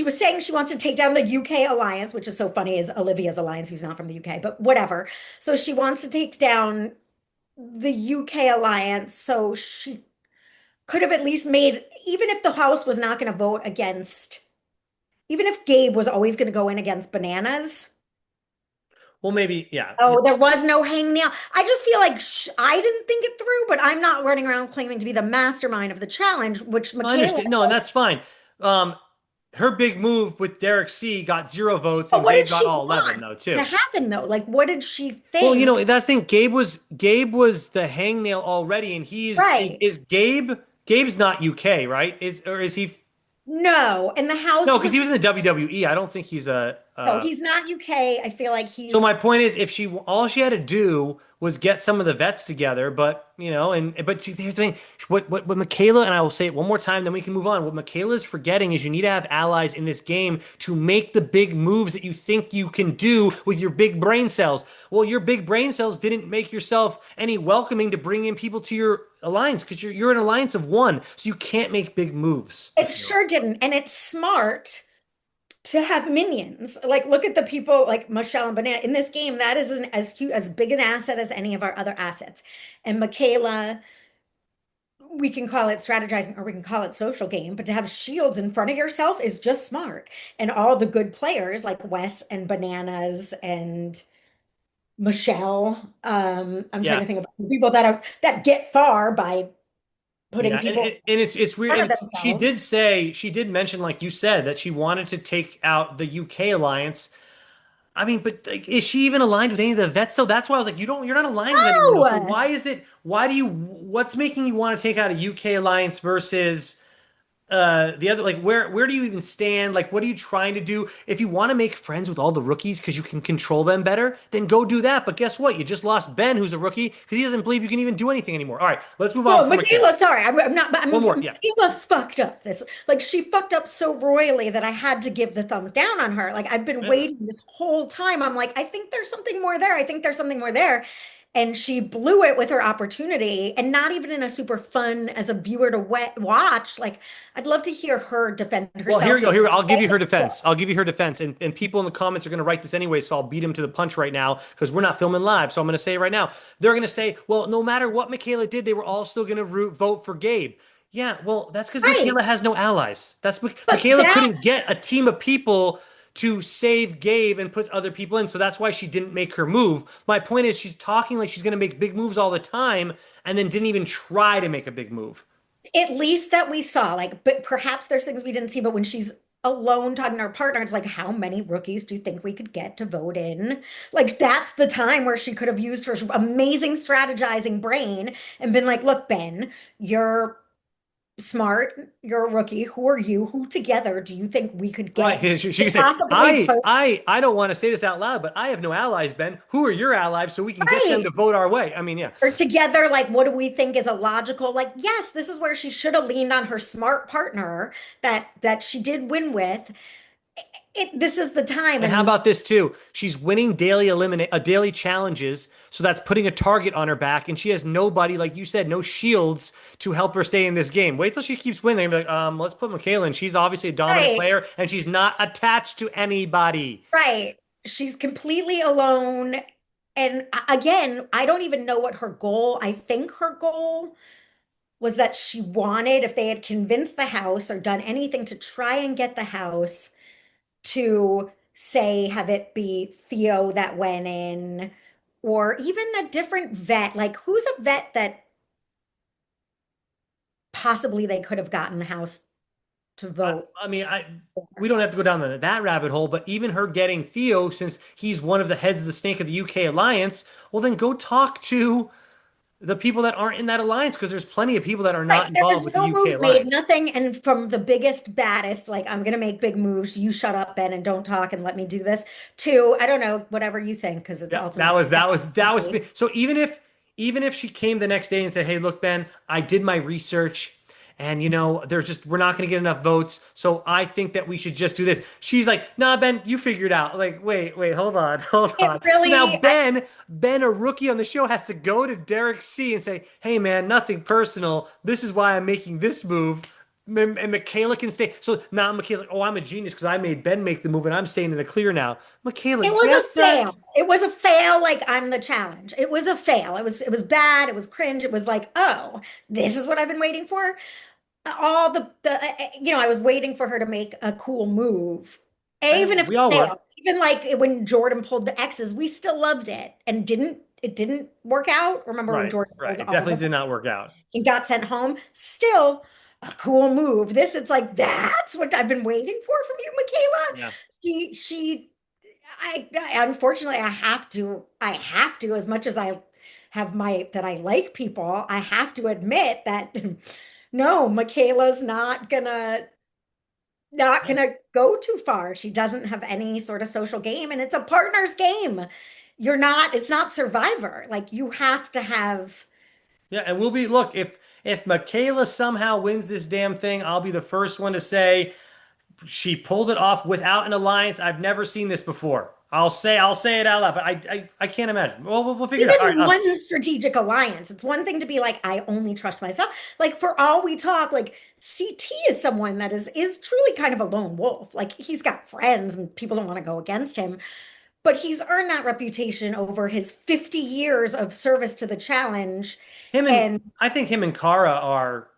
was saying she wants to take down the UK alliance, which is so funny, is Olivia's alliance, who's not from the UK, but whatever. So she wants to take down the UK alliance. So she could have at least made, even if the House was not going to vote against, even if Gabe was always going to go in against bananas. Well, maybe, yeah. Oh, there was no hangnail. I just feel like I didn't think it through, but I'm not running around claiming to be the mastermind of the challenge, which I Michaela. understand. No, and that's fine. Um, her big move with Derek C got 0 votes, But and what Gabe did got she all 11 want though to too. happen though? Like, what did she Well, you think? know, that's the thing. Gabe was the hangnail already, and he's Right. is Gabe's not UK, right? Is he? No, and the No, house because was he was in the WWE. I don't think he's a. no, he's not UK. I feel like So he's my point is, if she all she had to do was get some of the vets together, but you know, here's the thing: what Michaela, and I will say it one more time, then we can move on. What Michaela's forgetting is you need to have allies in this game to make the big moves that you think you can do with your big brain cells. Well, your big brain cells didn't make yourself any welcoming to bring in people to your alliance because you're an alliance of one, so you can't make big moves, it Michaela. sure didn't. And it's smart to have minions. Like, look at the people like Michelle and Banana in this game. That is as cute, as big an asset as any of our other assets. And Michaela, we can call it strategizing or we can call it social game, but to have shields in front of yourself is just smart. And all the good players like Wes and Bananas and Michelle. I'm trying Yeah. to think about the people that are that get far by putting Yeah, and, people and and it's in weird. front And of she did themselves. say she did mention, like you said, that she wanted to take out the UK alliance. I mean, but like, is she even aligned with any of the vets? So that's why I was like, you're not aligned with anyone else. So Oh, why is it? Why do you? What's making you want to take out a UK alliance versus the other? Like, where do you even stand? Like, what are you trying to do? If you want to make friends with all the rookies because you can control them better, then go do that. But guess what? You just lost Ben, who's a rookie, because he doesn't believe you can even do anything anymore. All right, let's move on no, from Michaela. Michaela, sorry, I'm not, but One more, yeah. Michaela fucked up this. Like, she fucked up so royally that I had to give the thumbs down on her. Like, I've been Yeah. waiting this whole time. I'm like, I think there's something more there. I think there's something more there. And she blew it with her opportunity, and not even in a super fun as a viewer to watch. Like, I'd love to hear her defend Well, here herself. we go. Here, I'll give you her Yeah. defense. I'll give you her defense. And people in the comments are going to write this anyway, so I'll beat him to the punch right now because we're not filming live. So I'm going to say it right now. They're going to say, well, no matter what Michaela did, they were all still going to vote for Gabe. Yeah, well, that's because Right. Michaela has no allies. But Michaela that couldn't get a team of people to save Gabe and put other people in. So that's why she didn't make her move. My point is, she's talking like she's going to make big moves all the time and then didn't even try to make a big move. at least that we saw, like, but perhaps there's things we didn't see, but when she's alone talking to her partner, it's like, how many rookies do you think we could get to vote in? Like, that's the time where she could have used her amazing strategizing brain and been like, look, Ben, you're smart, you're a rookie. Who are you? Who together do you think we could Right. get She to can say, possibly vote? I don't want to say this out loud, but I have no allies, Ben. Who are your allies so we can get them Right. to vote our way? I mean, yeah. Or together, like, what do we think is a logical, like, yes, this is where she should have leaned on her smart partner that she did win with. This is the time. And how And about this too? She's winning daily challenges, so that's putting a target on her back, and she has nobody, like you said, no shields to help her stay in this game. Wait till she keeps winning. And be like, let's put Michaela in. She's obviously a dominant right, player, and she's not attached to anybody. right. She's completely alone. And again, I don't even know what her goal, I think her goal was that she wanted, if they had convinced the house or done anything to try and get the house to say, have it be Theo that went in, or even a different vet. Like, who's a vet that possibly they could have gotten the house to I, vote I mean, we don't have to go down that rabbit hole, but even her getting Theo, since he's one of the heads of the snake of the UK alliance, well, then go talk to the people that aren't in that alliance because there's plenty of people that are Right. not There involved was with the no UK move made, alliance. nothing. And from the biggest, baddest, like, I'm going to make big moves. You shut up, Ben, and don't talk and let me do this, to, I don't know, whatever you think, because it's Yeah, that ultimately was that was that was me. so even if she came the next day and said, "Hey, look, Ben, I did my research and there's just we're not going to get enough votes, so I think that we should just do this." She's like, "Nah, Ben, you figure it out." Like, wait, hold on, hold It on. So now really, Ben, a rookie on the show, has to go to Derek C and say, "Hey, man, nothing personal. This is why I'm making this move." And Michaela can stay. So now Michaela's like, "Oh, I'm a genius because I made Ben make the move and I'm staying in the clear now." Michaela, it was get a that. fail. It was a fail. Like, I'm the challenge. It was a fail. It was bad. It was cringe. It was like, oh, this is what I've been waiting for. All I was waiting for her to make a cool move. Even if We it all were. failed, even like when Jordan pulled the X's, we still loved it and it didn't work out. Remember when Right, Jordan right. pulled It all definitely the did not work out. and got sent home? Still a cool move. This, it's like, that's what I've been waiting for from you, Michaela. Yeah. She unfortunately, I have to, as much as I have my that I like people, I have to admit that no, Michaela's not gonna go too far. She doesn't have any sort of social game, and it's a partner's game. It's not Survivor. Like, you have to have. Yeah, and we'll be look, if Michaela somehow wins this damn thing, I'll be the first one to say she pulled it off without an alliance. I've never seen this before. I'll say it out loud, but I can't imagine. Well, we'll figure it out. All right. Even one strategic alliance. It's one thing to be like, I only trust myself. Like, for all we talk, like, CT is someone that is truly kind of a lone wolf. Like, he's got friends and people don't want to go against him, but he's earned that reputation over his 50 years of service to the challenge. Him and And I think him and Kara are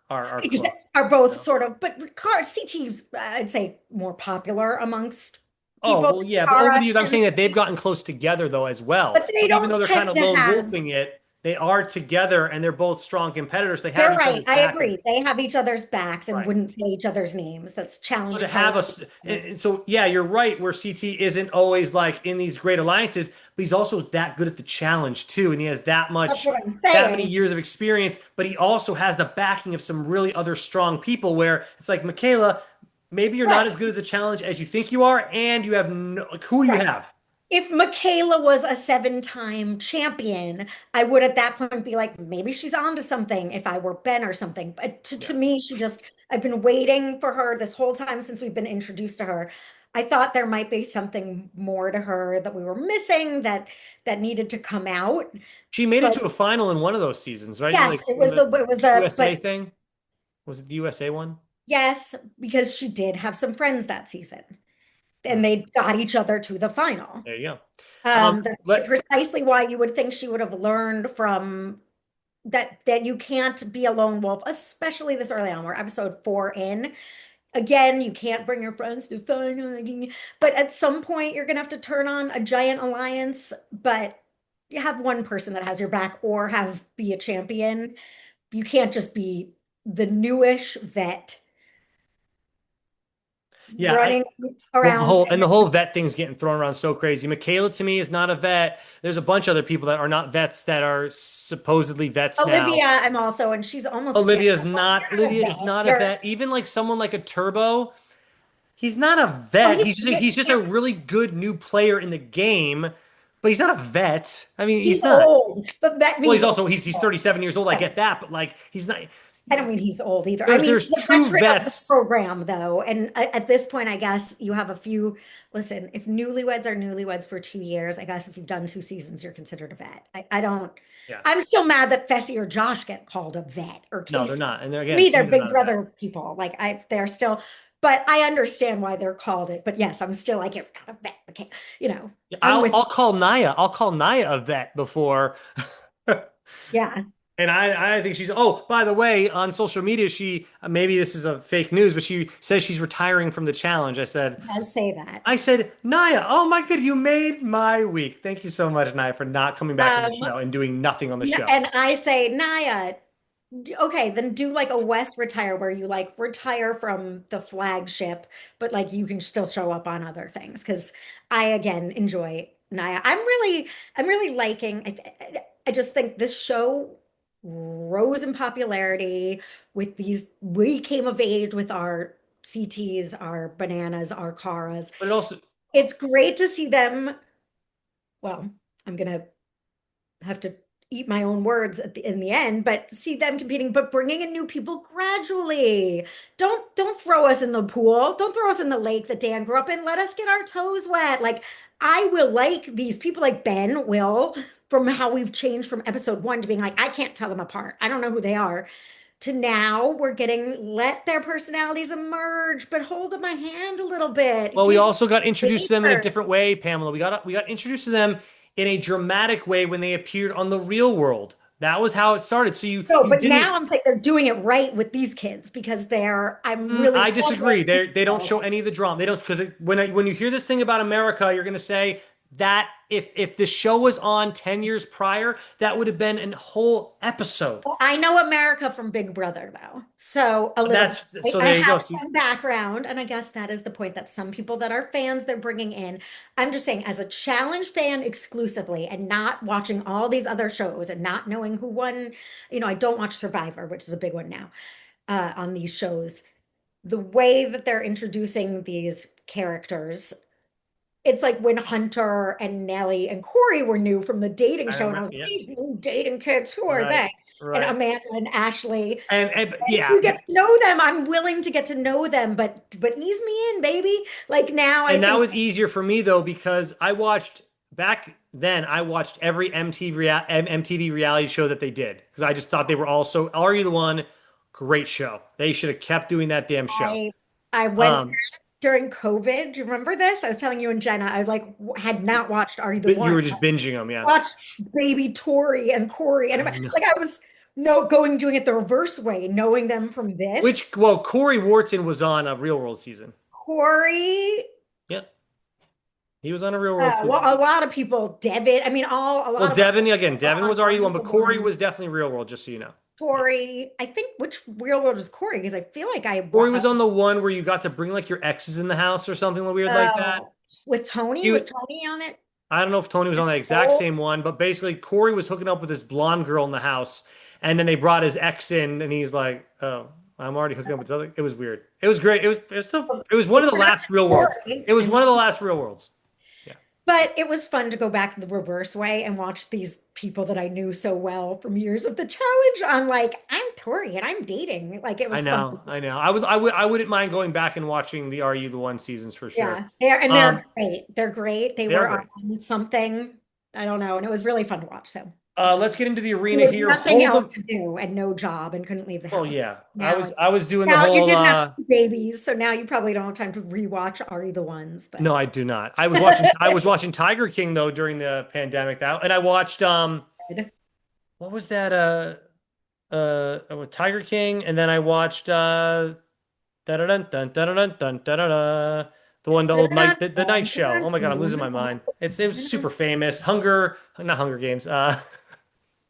because they close. are You both know? sort of, but CT's, I'd say, more popular amongst Oh, people. well, yeah, but over Cara the years, I'm saying tends that to they've be, gotten close together though as well. but So they even though don't they're kind tend of to lone have. wolfing it, they are together and they're both strong competitors. They have You're each right. other's I back and agree. They have each other's backs and right. wouldn't say each other's names. That's So to challenge have poetry. us, and so yeah, you're right. Where CT isn't always like in these great alliances, but he's also that good at the challenge too, and he has That's what I'm that many saying. years of experience. But he also has the backing of some really other strong people. Where it's like Michaela, maybe you're not Right. as good at the challenge as you think you are, and you have no, like, who do you Right. have? If Michaela was a seven-time champion, I would at that point be like, maybe she's on to something if I were Ben or something. But to Yeah, me, I've been waiting for her this whole time since we've been introduced to her. I thought there might be something more to her that we were missing, that needed to come out. she made it But to a final in one of those seasons, right? yes, Like in the USA but thing. Was it the USA one? yes, because she did have some friends that season, and Hmm, they got each other to the final. there you go. That's Let precisely why you would think she would have learned from that you can't be a lone wolf, especially this early on. We're episode 4 in. Again, you can't bring your friends to final, but at some point you're gonna have to turn on a giant alliance, but you have one person that has your back or have be a champion. You can't just be the newish vet yeah, running well, the around whole and saying, the whole vet thing's getting thrown around so crazy. Michaela to me is not a vet. There's a bunch of other people that are not vets that are supposedly vets now. Olivia, I'm also, and she's almost a champion. Olivia's Well, not. you're not a Olivia is vet. not a vet. Even like someone like a Turbo, he's not a Well, vet. He's just a yeah, really good new player in the game, but he's not a vet. I mean, he's he's not. old, but that Well, means old. he's 37 years old. I get that, but like he's not. I don't mean he's old either. I mean, There's he's a true veteran of the vets. program, though. And at this point, I guess you have a few. Listen, if newlyweds are newlyweds for 2 years, I guess if you've done 2 seasons, you're considered a vet. I don't. Yeah. I'm still mad that Fessy or Josh get called a vet or No, they're Casey. not. And To again, me, to they're me, they're big not a vet. brother people. Like, they're still. But I understand why they're called it. But yes, I'm still like, you're not a vet. Okay, I'm with. I'll call Naya. I'll call Naya a vet before. Yeah, And I think she's, oh, by the way, on social media, maybe this is a fake news, but she says she's retiring from the challenge. does say that. I said, Naya, oh my God, you made my week. Thank you so much, Naya, for not coming back on the Um, show and doing nothing on the show. and I say, Naya. Okay, then do like a West retire where you like retire from the flagship, but like you can still show up on other things. Because I again enjoy Naya. I'm really liking. I just think this show rose in popularity with these. We came of age with our CTs, our bananas, our caras. But it also, It's great to see them. Well, I'm gonna have to eat my own words in the end, but see them competing, but bringing in new people gradually. Don't throw us in the pool. Don't throw us in the lake that Dan grew up in. Let us get our toes wet. Like I will like these people like Ben will from how we've changed from episode one to being like, I can't tell them apart. I don't know who they are. To now we're getting let their personalities emerge, but hold my hand a little bit. well, we Take also got introduced to them in a favors. different way, Pamela. We got introduced to them in a dramatic way when they appeared on the Real World. That was how it started. So you No, you but didn't. now I'm saying they're doing it right with these kids because I'm really I loving disagree. They don't it. show any of the drama. They don't because when you hear this thing about America, you're gonna say that if the show was on 10 years prior, that would have been a whole episode. Well, I know America from Big Brother, though. So a little bit. That's so I there you go. have See, some background, and I guess that is the point that some people that are fans they're bringing in. I'm just saying, as a challenge fan exclusively, and not watching all these other shows and not knowing who won, I don't watch Survivor, which is a big one now, on these shows. The way that they're introducing these characters, it's like when Hunter and Nellie and Corey were new from the dating I show, and I remember. was like, Yeah, these new dating kids, who are right, they? And right. Amanda and Ashley, And you yeah, get to know them. I'm willing to get to know them, but ease me in, baby. Like now, I and that think, was easier for me though because I watched back then. I watched every MTV reality show that they did because I just thought they were all so. Are You the One? Great show. They should have kept doing that damn show. I I went Um, back during COVID. Do you remember this? I was telling you and Jenna, I like had not watched Are You the but you One? were just binging them, yeah. Watched baby Tori and Corey, and I know. like I was no going doing it the reverse way, knowing them from this. Which, well, Corey Wharton was on a Real World season. Corey, Yeah, he was on a Real World well, season. a lot of people, Devin. I mean, a Well, lot of our Devin, again, were Devin on was Are already You one, the but Corey One? was definitely Real World, just so you know. Yeah. Tori, I think which real world was Corey? Because I feel like Corey was on the one where you got to bring like your exes in the house or something weird like that. with Tony. Was He, Tony on it? I don't know if Tony was on that exact Oh, same one, but basically Corey was hooking up with this blonde girl in the house, and then they brought his ex in, and he's like, "Oh, I'm already hooking up with this other." It was weird. It was great. It was one it's of the not last Real Worlds. Corey. It was And one of the last Real Worlds. Yeah, but it was fun to go back the reverse way and watch these people that I knew so well from years of the challenge. I'm like, I'm Tori and I'm dating. Like it I was fun. know, I know. I wouldn't mind going back and watching the Are You the One seasons for sure. Yeah, they're Um, great. They're great. They they're were great. on something. I don't know, and it was really fun to watch. So Let's get into the there arena was here. nothing Hold else them. to do and no job and couldn't leave the Well, house. yeah. Now it's I was doing the now you whole didn't have babies, so now you probably don't have time to rewatch Are You the Ones, but no, I do not. I was watching Tiger King though during the pandemic that and I watched what was that Tiger King and then I watched dun dun dun dun dun dun dun dun the one the old night the night show. Oh my God, I'm losing my mind. It was super famous. Not Hunger Games.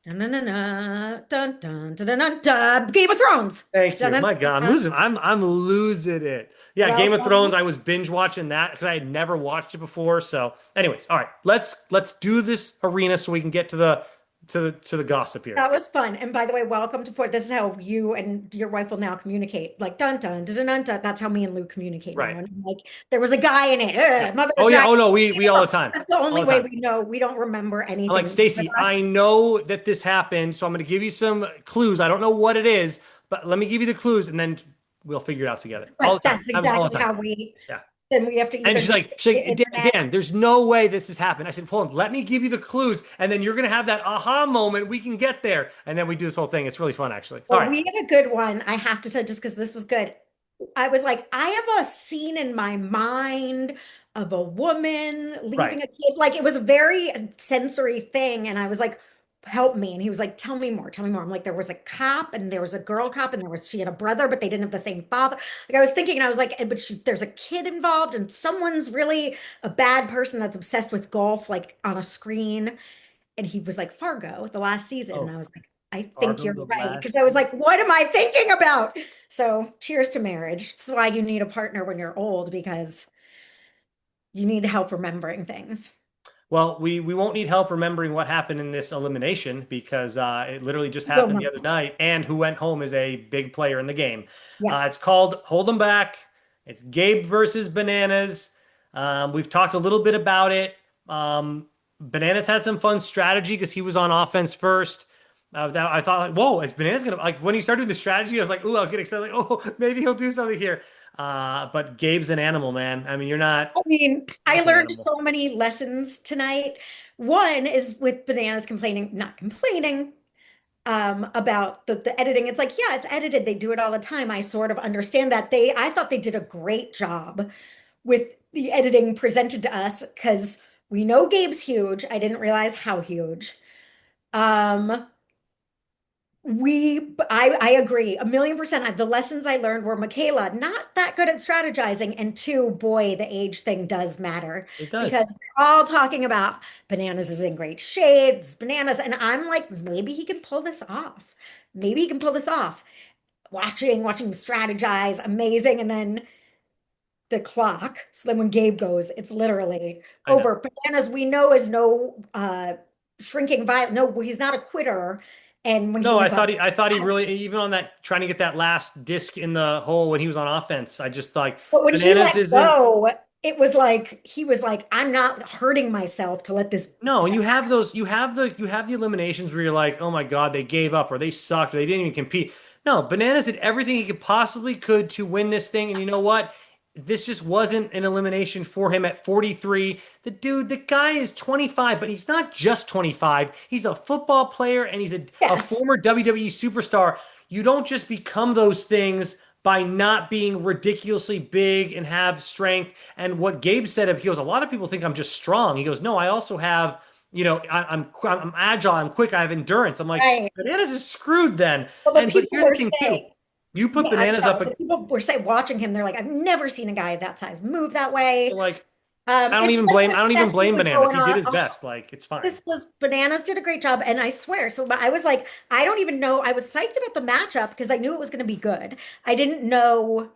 Dun, dun, dun, dun, dun, dun, Game of Thrones. Thank Dun, you. dun, My God, dun. I'm losing it. Yeah, Game of Thrones. Welcome. I was binge watching that because I had never watched it before. So, anyways, all right, let's do this arena so we can get to the gossip here. That was fun. And by the way, welcome to Fort. This is how you and your wife will now communicate. Like dun dun dun dun dun. Dun. That's how me and Luke communicate now. Right. And I'm like, there was a guy in it. Yeah. Mother Oh of yeah. Dragon. Oh no. We all the time. That's the All only the way time. we know. We don't remember I'm like, anything. But Stacy, I us, know that this happened, so I'm going to give you some clues. I don't know what it is, but let me give you the clues, and then we'll figure it out together. All right, the time. that's Happens all exactly the time. how we. Yeah. Then we have to And either she's do like, the internet. Dan, there's no way this has happened. I said, hold on, let me give you the clues, and then you're gonna have that aha moment. We can get there, and then we do this whole thing. It's really fun, actually. All Well, right. we had a good one. I have to tell just because this was good. I was like, I have a scene in my mind of a woman Right. leaving a kid. Like it was a very sensory thing. And I was like, help me. And he was like, tell me more, tell me more. I'm like, there was a cop and there was a girl cop and she had a brother, but they didn't have the same father. Like I was thinking, and I was like, but there's a kid involved and someone's really a bad person that's obsessed with golf, like on a screen. And he was like, Fargo, the last season. And I Oh, was like, I think Argo you're the right. Because I last was like, season. what am I thinking about? So cheers to marriage. That's why you need a partner when you're old, because you need help remembering things. Well, we won't need help remembering what happened in this elimination because it literally just Will happened the other not. night. And who went home is a big player in the game. Yeah. It's called Hold 'em Back. It's Gabe versus Bananas. We've talked a little bit about it. Bananas had some fun strategy because he was on offense first. I thought, like, whoa, is Bananas gonna like when he started doing the strategy? I was like, ooh, I was getting excited, like, oh, maybe he'll do something here. But Gabe's an animal, man. I mean, I mean, you're I just an learned animal. so many lessons tonight. One is with Bananas complaining, not complaining, about the editing. It's like, yeah, it's edited. They do it all the time. I sort of understand that. I thought they did a great job with the editing presented to us because we know Gabe's huge. I didn't realize how huge. Um, I agree 1,000,000%. The lessons I learned were Michaela, not that good at strategizing. And two, boy, the age thing does matter It because does. they're all talking about Bananas is in great shape, Bananas. And I'm like, maybe he can pull this off. Maybe he can pull this off. Watching him strategize, amazing. And then the clock. So then when Gabe goes, it's literally I know. over. Bananas, we know, is no shrinking violet. No, he's not a quitter. And when he No, was like, I thought he really even on that trying to get that last disc in the hole when he was on offense. I just like but when he Bananas let isn't. go, it was like he was like, I'm not hurting myself to let this. No, and you have those, you have the eliminations where you're like, oh my God, they gave up or they sucked or they didn't even compete. No, Bananas did everything he could possibly could to win this thing, and you know what? This just wasn't an elimination for him at 43. The guy is 25, but he's not just 25. He's a football player and he's a Yes, former WWE superstar. You don't just become those things by not being ridiculously big and have strength. And what Gabe said, he goes, a lot of people think I'm just strong. He goes, no, I also have, I'm agile, I'm quick, I have endurance. I'm like, right. Bananas is screwed then. Well, the And but people here's the were thing too. saying, You put yeah, I'm Bananas up, sorry. The people were saying, watching him, they're like, I've never seen a guy that size move that way. like It's like what I don't even Fessy blame would Bananas. go in He did a, his best. Like it's fine. this was Bananas did a great job, and I swear. So I was like, I don't even know. I was psyched about the matchup because I knew it was going to be good. I didn't know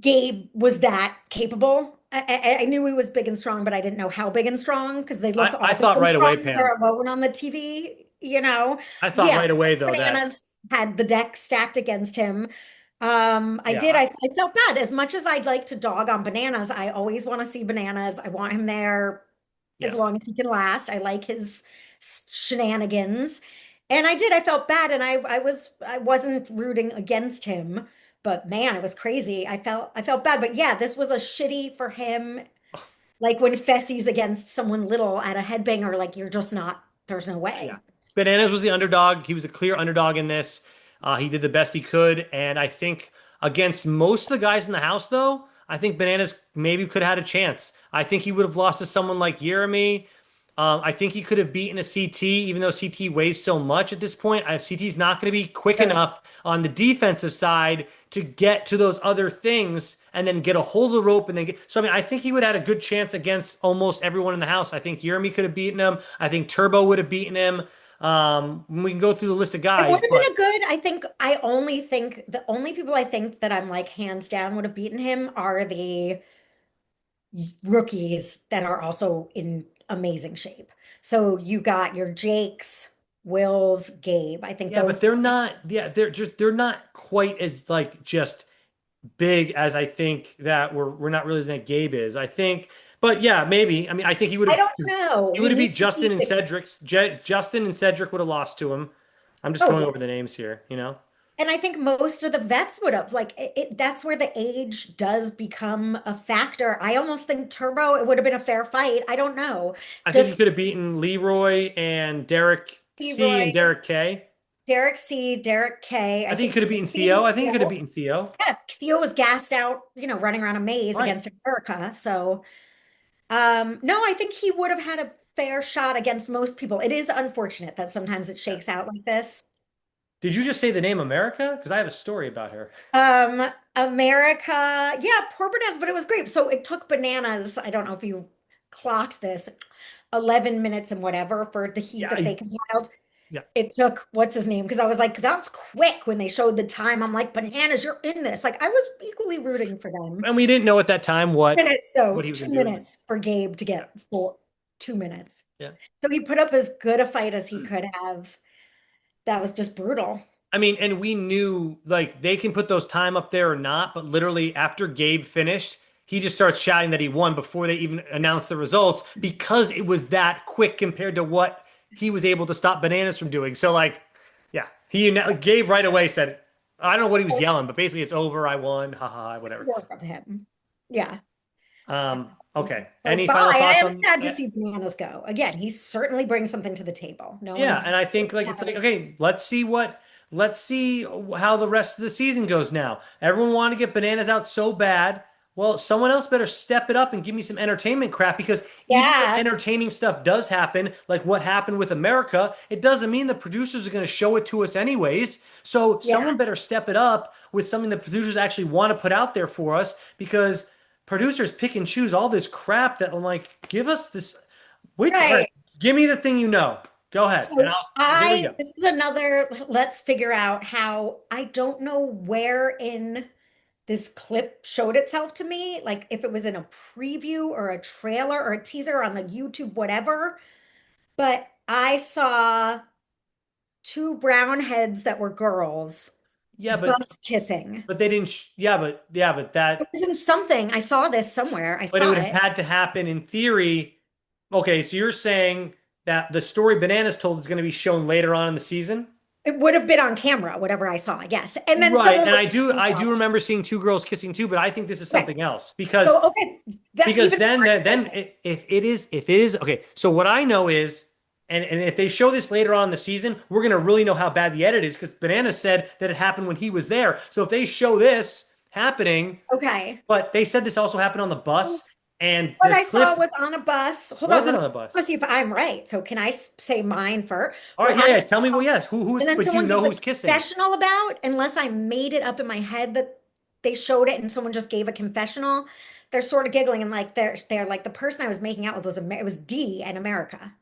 Gabe was that capable. I knew he was big and strong, but I didn't know how big and strong because they look I all big thought and right away, strong when Pam. they're alone on the TV, you know? I thought Yeah, right away though that Bananas had the deck stacked against him. yeah, I felt bad. As much as I'd like to dog on Bananas, I always want to see Bananas. I want him there as yeah. long as he can last. I like his shenanigans. And I did. I felt bad and I wasn't rooting against him, but man, it was crazy. I felt bad. But yeah, this was a shitty for him. Like when Fessy's against someone little at a headbanger, like you're just not, there's no Yeah. way. Bananas was the underdog. He was a clear underdog in this. He did the best he could. And I think against most of the guys in the house, though, I think Bananas maybe could have had a chance. I think he would have lost to someone like Jeremy. I think he could have beaten a CT, even though CT weighs so much at this point. CT's not going to be quick Sure. enough on the defensive side to get to those other things and then get a hold of the rope and then get. So, I mean, I think he would have had a good chance against almost everyone in the house. I think Jeremy could have beaten him. I think Turbo would have beaten him. We can go through the list of It would guys, have but been a good, I think I only think the only people I think that I'm like hands down would have beaten him are the rookies that are also in amazing shape. So you got your Jakes, Wills, Gabe. I think yeah, but those, they're not. Yeah, they're not quite as like just big as I think that we're not realizing that Gabe is. I think, but yeah, maybe. I mean, I think I don't know. he We would have need beat to see Justin and the, Cedric. Justin and Cedric would have lost to him. I'm just oh going yeah. over the names here, you know. And I think most of the vets would have like that's where the age does become a factor. I almost think Turbo, it would have been a fair fight. I don't know. I think he Just could have beaten Leroy and Derek C Leroy, and Derek K. Derek C, Derek K. I I think he think could have beaten Theo. maybe I think he could have Theo. beaten Theo. Yeah, Theo was gassed out, running around a maze Right. against America. So no, I think he would have had a fair shot against most people. It is unfortunate that sometimes it Yeah. shakes out like this. Did you just say the name America? Because I have a story about her. America, yeah, poor bananas, but it was great. So it took bananas. I don't know if you clocked this, 11 minutes and whatever for the heat Yeah, that they compiled. Yeah. it took what's his name? Because I was like, that was quick when they showed the time. I'm like, bananas, you're in this. Like I was equally rooting for them. And we didn't know at that time Minutes what though, he was two going to do. minutes for Gabe to Yeah. get full 2 minutes. Yeah. So he put up as good a fight as he could have. That was just brutal. I mean, and we knew like they can put those time up there or not, but literally after Gabe finished, he just starts shouting that he won before they even announced the results because it was that quick compared to what he was able to stop Bananas from doing. So like, yeah, Gabe right away said, I don't know what he was yelling, but basically it's over. I won. Haha, whatever. Work of him. Yeah. Okay. So Any final bye. I thoughts am on? sad to see Bananas go. Again, he certainly brings something to the table. No one Yeah, is and I think like it's like okay, let's see how the rest of the season goes now. Everyone wanted to get Bananas out so bad. Well, someone else better step it up and give me some entertainment crap because even when yeah. entertaining stuff does happen, like what happened with America, it doesn't mean the producers are going to show it to us anyways. So Yeah. someone better step it up with something the producers actually want to put out there for us because producers pick and choose all this crap that I'm like, give us this. Wait, all right, Right. give me the thing you know. Go ahead. And So I'll, here we go. this is another, let's figure out how, I don't know where in this clip showed itself to me, like if it was in a preview or a trailer or a teaser on the YouTube, whatever, but I saw two brown heads that were girls Yeah, bus kissing. but they didn't. Yeah, but It was in something. I saw this somewhere. I but it saw would have it. had to happen in theory. Okay, so you're saying that the story Bananas told is going to be shown later on in the season, It would have been on camera, whatever I saw, I guess. And then right? someone And was I do remember seeing two girls kissing too, but I think this is okay. something else So okay, that because even then more excitement. if it is okay. So what I know is. And if they show this later on in the season, we're going to really know how bad the edit is because Bananas said that it happened when he was there. So if they show this happening, Okay. but they said this also happened on the bus, and What the I saw clip was on a bus. Hold on, wasn't let on the me bus. see if I'm right. So can I say mine first? All What right, yeah, yeah. happened? Tell me, well, yes, who's, And then but do you someone know gave a who's kissing? confessional about, unless I made it up in my head that they showed it and someone just gave a confessional. They're sort of giggling and like they're like the person I was making out with was it was D and America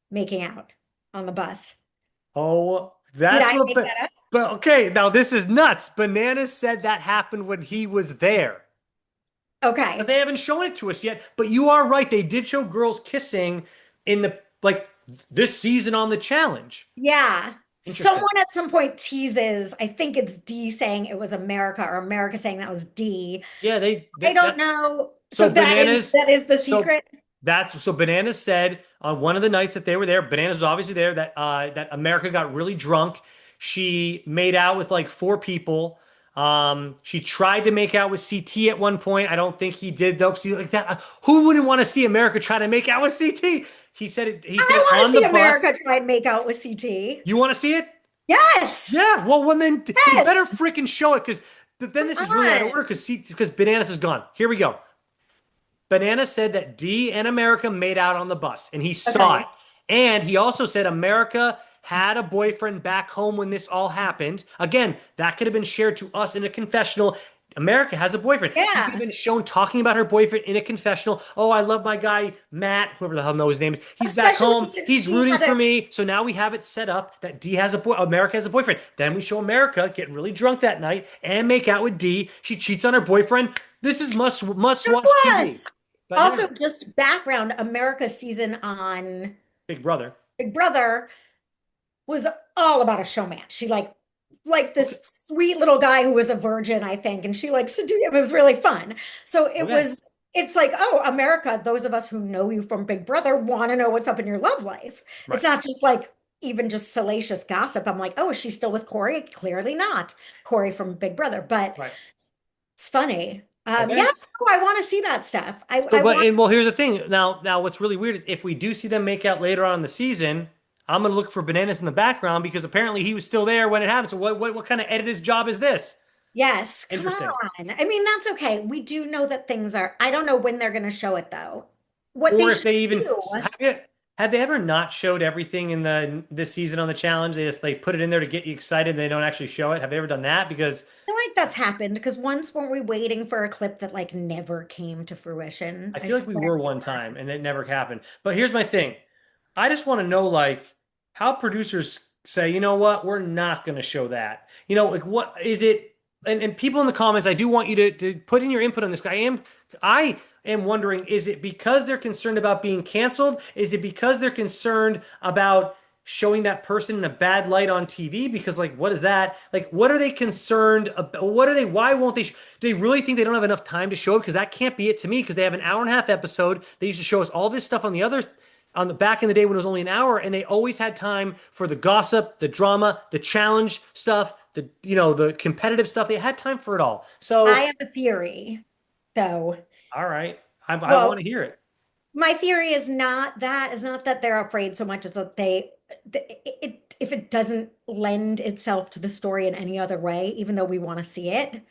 making out on the bus. Oh, Did that's I what, make that up? but okay, now this is nuts. Bananas said that happened when he was there. But Okay. they haven't shown it to us yet. But you are right. They did show girls kissing in the like this season on the challenge. Yeah. Interesting. Someone at some point teases, I think it's D saying it was America or America saying that was D. Yeah, they I that, don't that know. So so bananas. that is the So secret. that's so Bananas said on one of the nights that they were there. Bananas was obviously there. That America got really drunk. She made out with like four people. She tried to make out with CT at one point. I don't think he did though. See, like that, who wouldn't want to see America try to make out with CT? He said it. He said I it want to on the see America bus. try and make out with CT. You want to see it? Yes. Yeah. Well, then they better Yes. freaking show it because then Come this is really out of on. order because Bananas is gone. Here we go. Banana said that D and America made out on the bus and he saw Okay. it. And he also said America had a boyfriend back home when this all happened. Again, that could have been shared to us in a confessional. America has a boyfriend. She could have Yeah. been shown talking about her boyfriend in a confessional. Oh, I love my guy, Matt, whoever the hell knows his name is. He's back Especially home. since He's she rooting had for a me. So now we have it set up that D has a boy. America has a boyfriend. Then we show America get really drunk that night and make out with D. She cheats on her boyfriend. This is must watch TV. plus. But yeah, Also, just background, America's season on Big Brother. Big Brother was all about a showman. She like Okay. this sweet little guy who was a virgin, I think, and she like seduced him. It was really fun. So Okay. it's like, oh, America, those of us who know you from Big Brother want to know what's up in your love life. It's Right. not just like even just salacious gossip. I'm like, oh, is she still with Corey? Clearly not. Corey from Big Brother, but Right. it's funny. Okay. Yes, oh, I want to see that stuff. So, I but want, and well, here's the thing. Now, what's really weird is if we do see them make out later on in the season, I'm gonna look for Bananas in the background because apparently he was still there when it happened. So, what kind of editor's job is this? yes, come Interesting. on. I mean, that's okay. We do know that things are, I don't know when they're going to show it though. What they Or if should they even do. have they ever not showed everything in this season on the challenge? They just put it in there to get you excited. And they don't actually show it. Have they ever done that? Because I feel like that's happened because once weren't we waiting for a clip that like never came to fruition? I I feel like we swear. were one time and it never happened. But here's my thing. I just want to know how producers say, you know what, we're not going to show that. Like what is it? And people in the comments, I do want you to put in your input on this. I am wondering, is it because they're concerned about being canceled? Is it because they're concerned about showing that person in a bad light on TV? Because like, what is that? Like, what are they concerned about? What are they? Why won't they? Do they really think they don't have enough time to show it? Because that can't be it to me. Because they have an hour and a half episode. They used to show us all this stuff on the back in the day when it was only an hour, and they always had time for the gossip, the drama, the challenge stuff, the competitive stuff. They had time for it all. I So, have a theory, though. all right, I want Well, to hear it. my theory is not that they're afraid so much as that if it doesn't lend itself to the story in any other way, even though we want to see it,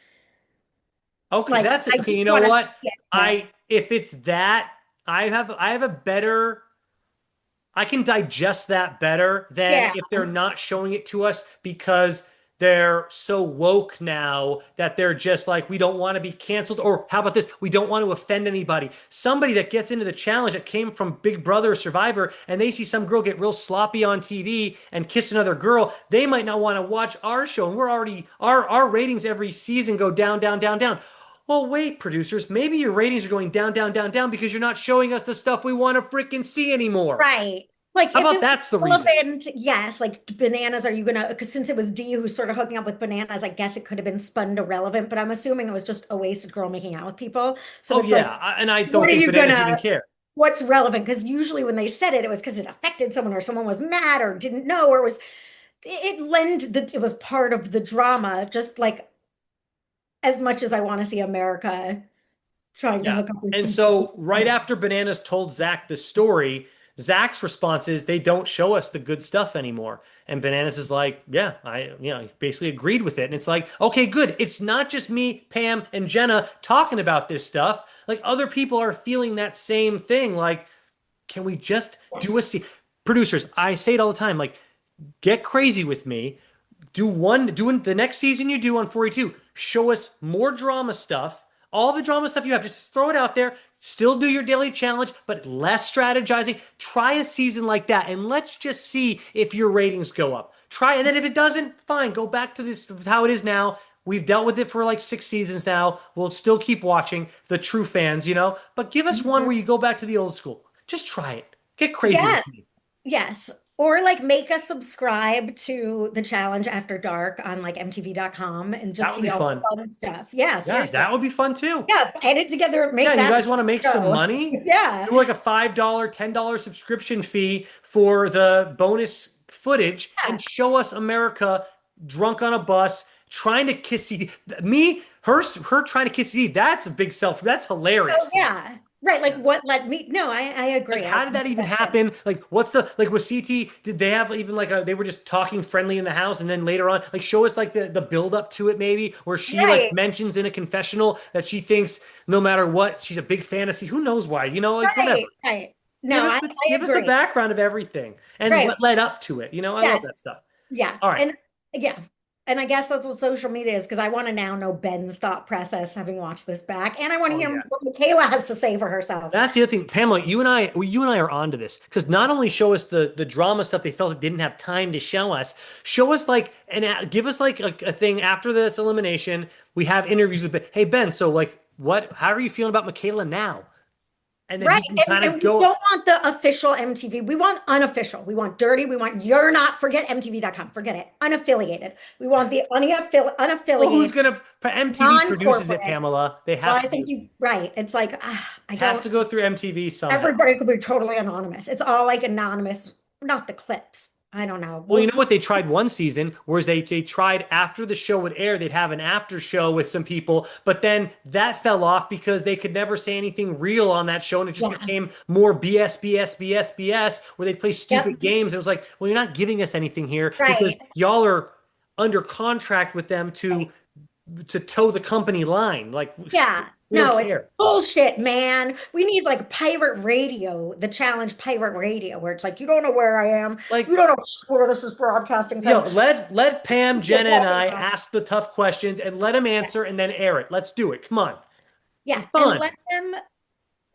Okay, like that's it. I Okay, do you know want to what? see it, but If it's that, I have a better I can digest that better than yeah, if they're not showing it to us because they're so woke now that they're just like, we don't want to be canceled. Or how about this? We don't want to offend anybody. Somebody that gets into the challenge that came from Big Brother or Survivor and they see some girl get real sloppy on TV and kiss another girl, they might not want to watch our show. And we're already, our ratings every season go down, down, down, down. Well, wait, producers, maybe your ratings are going down, down, down, down because you're not showing us the stuff we want to freaking see anymore. right. Like How if about it was that's the reason? relevant, yes, like bananas, are you gonna, because since it was D who's sort of hooking up with bananas, I guess it could have been spun to relevant, but I'm assuming it was just a wasted girl making out with people. So Oh it's like, yeah, and I don't what are think you bananas even gonna, care. what's relevant? Because usually when they said it, it was because it affected someone or someone was mad or didn't know or was it lend that it was part of the drama, just like as much as I want to see America trying to Yeah. hook up with And CT. so right after Bananas told Zach the story, Zach's response is they don't show us the good stuff anymore. And Bananas is like, yeah, he basically agreed with it. And it's like, okay, good. It's not just me, Pam, and Jenna talking about this stuff. Like other people are feeling that same thing. Like, can we just do a Yes. scene? Producers, I say it all the time, like, get crazy with me. Doing the next season you do on 42, show us more drama stuff, all the drama stuff you have, just throw it out there. Still do your daily challenge, but less strategizing. Try a season like that, and let's just see if your ratings go up. Try, and then if it doesn't, fine, go back to this how it is now. We've dealt with it for like 6 seasons now. We'll still keep watching the true fans. But give us one Mhm. where you go back to the old school. Just try it. Get crazy Yes. with me. Yes. Or like make us subscribe to the challenge after dark on like MTV.com and That just would see be all the fun. fun stuff. Yeah, Yeah, seriously. that would be fun too. Yeah, edit together, Yeah, make you that guys want to make some show. money? Yeah. Do like a $5, $10 subscription fee for the bonus footage Yeah. and show us America drunk on a bus trying to kiss CD. Her trying to kiss CD. That's a big self. That's Oh hilarious to me. yeah. Right. Like what led me. No, I Like, agree. I how did think that even that's it. happen? Like, what's the like with CT? Did they have even like they were just talking friendly in the house, and then later on, like, show us like the build up to it, maybe, where she like Right. mentions in a confessional that she thinks no matter what, she's a big fantasy. Who knows why? Like whatever. Right. Right. No, Give us I, the I give us the agree. background of everything and Right. what led up to it. I love Yes. that stuff. Yeah. All right. And yeah. And I guess that's what social media is because I want to now know Ben's thought process having watched this back. And I want to Oh hear yeah. what Michaela has to say for herself. That's the other thing, Pamela. You and I are onto this because not only show us the drama stuff they felt they didn't have time to show us, show us like and give us like a thing after this elimination. We have interviews with Ben. Hey Ben, so like what? How are you feeling about Michaela now? And then Right. he can kind And of we go. don't want the official MTV. We want unofficial. We want dirty. We want you're not, forget MTV.com. Forget it. Unaffiliated. We want the Well, who's unaffiliated, gonna? MTV produces it, non-corporate. Pamela. They Well, have I to think do. you, right. It's like, I Has don't, to go through MTV somehow. everybody could be totally anonymous. It's all like anonymous, not the clips. I don't know. Well, you know Well, what they tried one season, whereas they tried after the show would air, they'd have an after show with some people, but then that fell off because they could never say anything real on that show, and it just yeah. became more BS, BS, BS, BS, where they'd play Yep. stupid games. It was like, well, you're not giving us anything here because Right. y'all are under contract with them Right. to toe the company line. Like Yeah. we don't No, it's care. bullshit, man. We need like pirate radio, the challenge pirate radio, where it's like, you don't know where I am. You Like don't know where this is broadcasting from. let Pam, What you're Jenna, and talking I about. ask the tough questions and let them Yeah. answer and then air it. Let's do it. Come on. Be Yeah. And fun. let them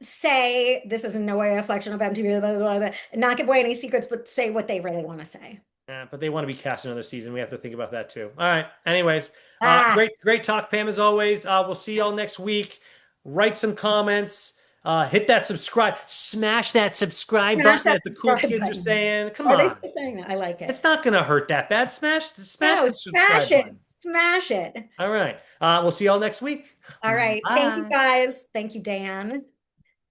say this is in no way a reflection of MTV, blah, blah, blah, blah, not give away any secrets, but say what they really want to say. Yeah, but they want to be cast another season. We have to think about that too. All right. Anyways, Ah, great talk, Pam, as always. We'll see y'all next week. Write some comments. Hit that subscribe. Smash that subscribe smash button, that as the cool subscribe kids are button. saying. Come Are they on. still saying that? I like It's it. not gonna hurt that bad. Smash No, the smash subscribe it. button. Smash it. All right. We'll see y'all next week. All right. Thank you Bye. guys. Thank you, Dan.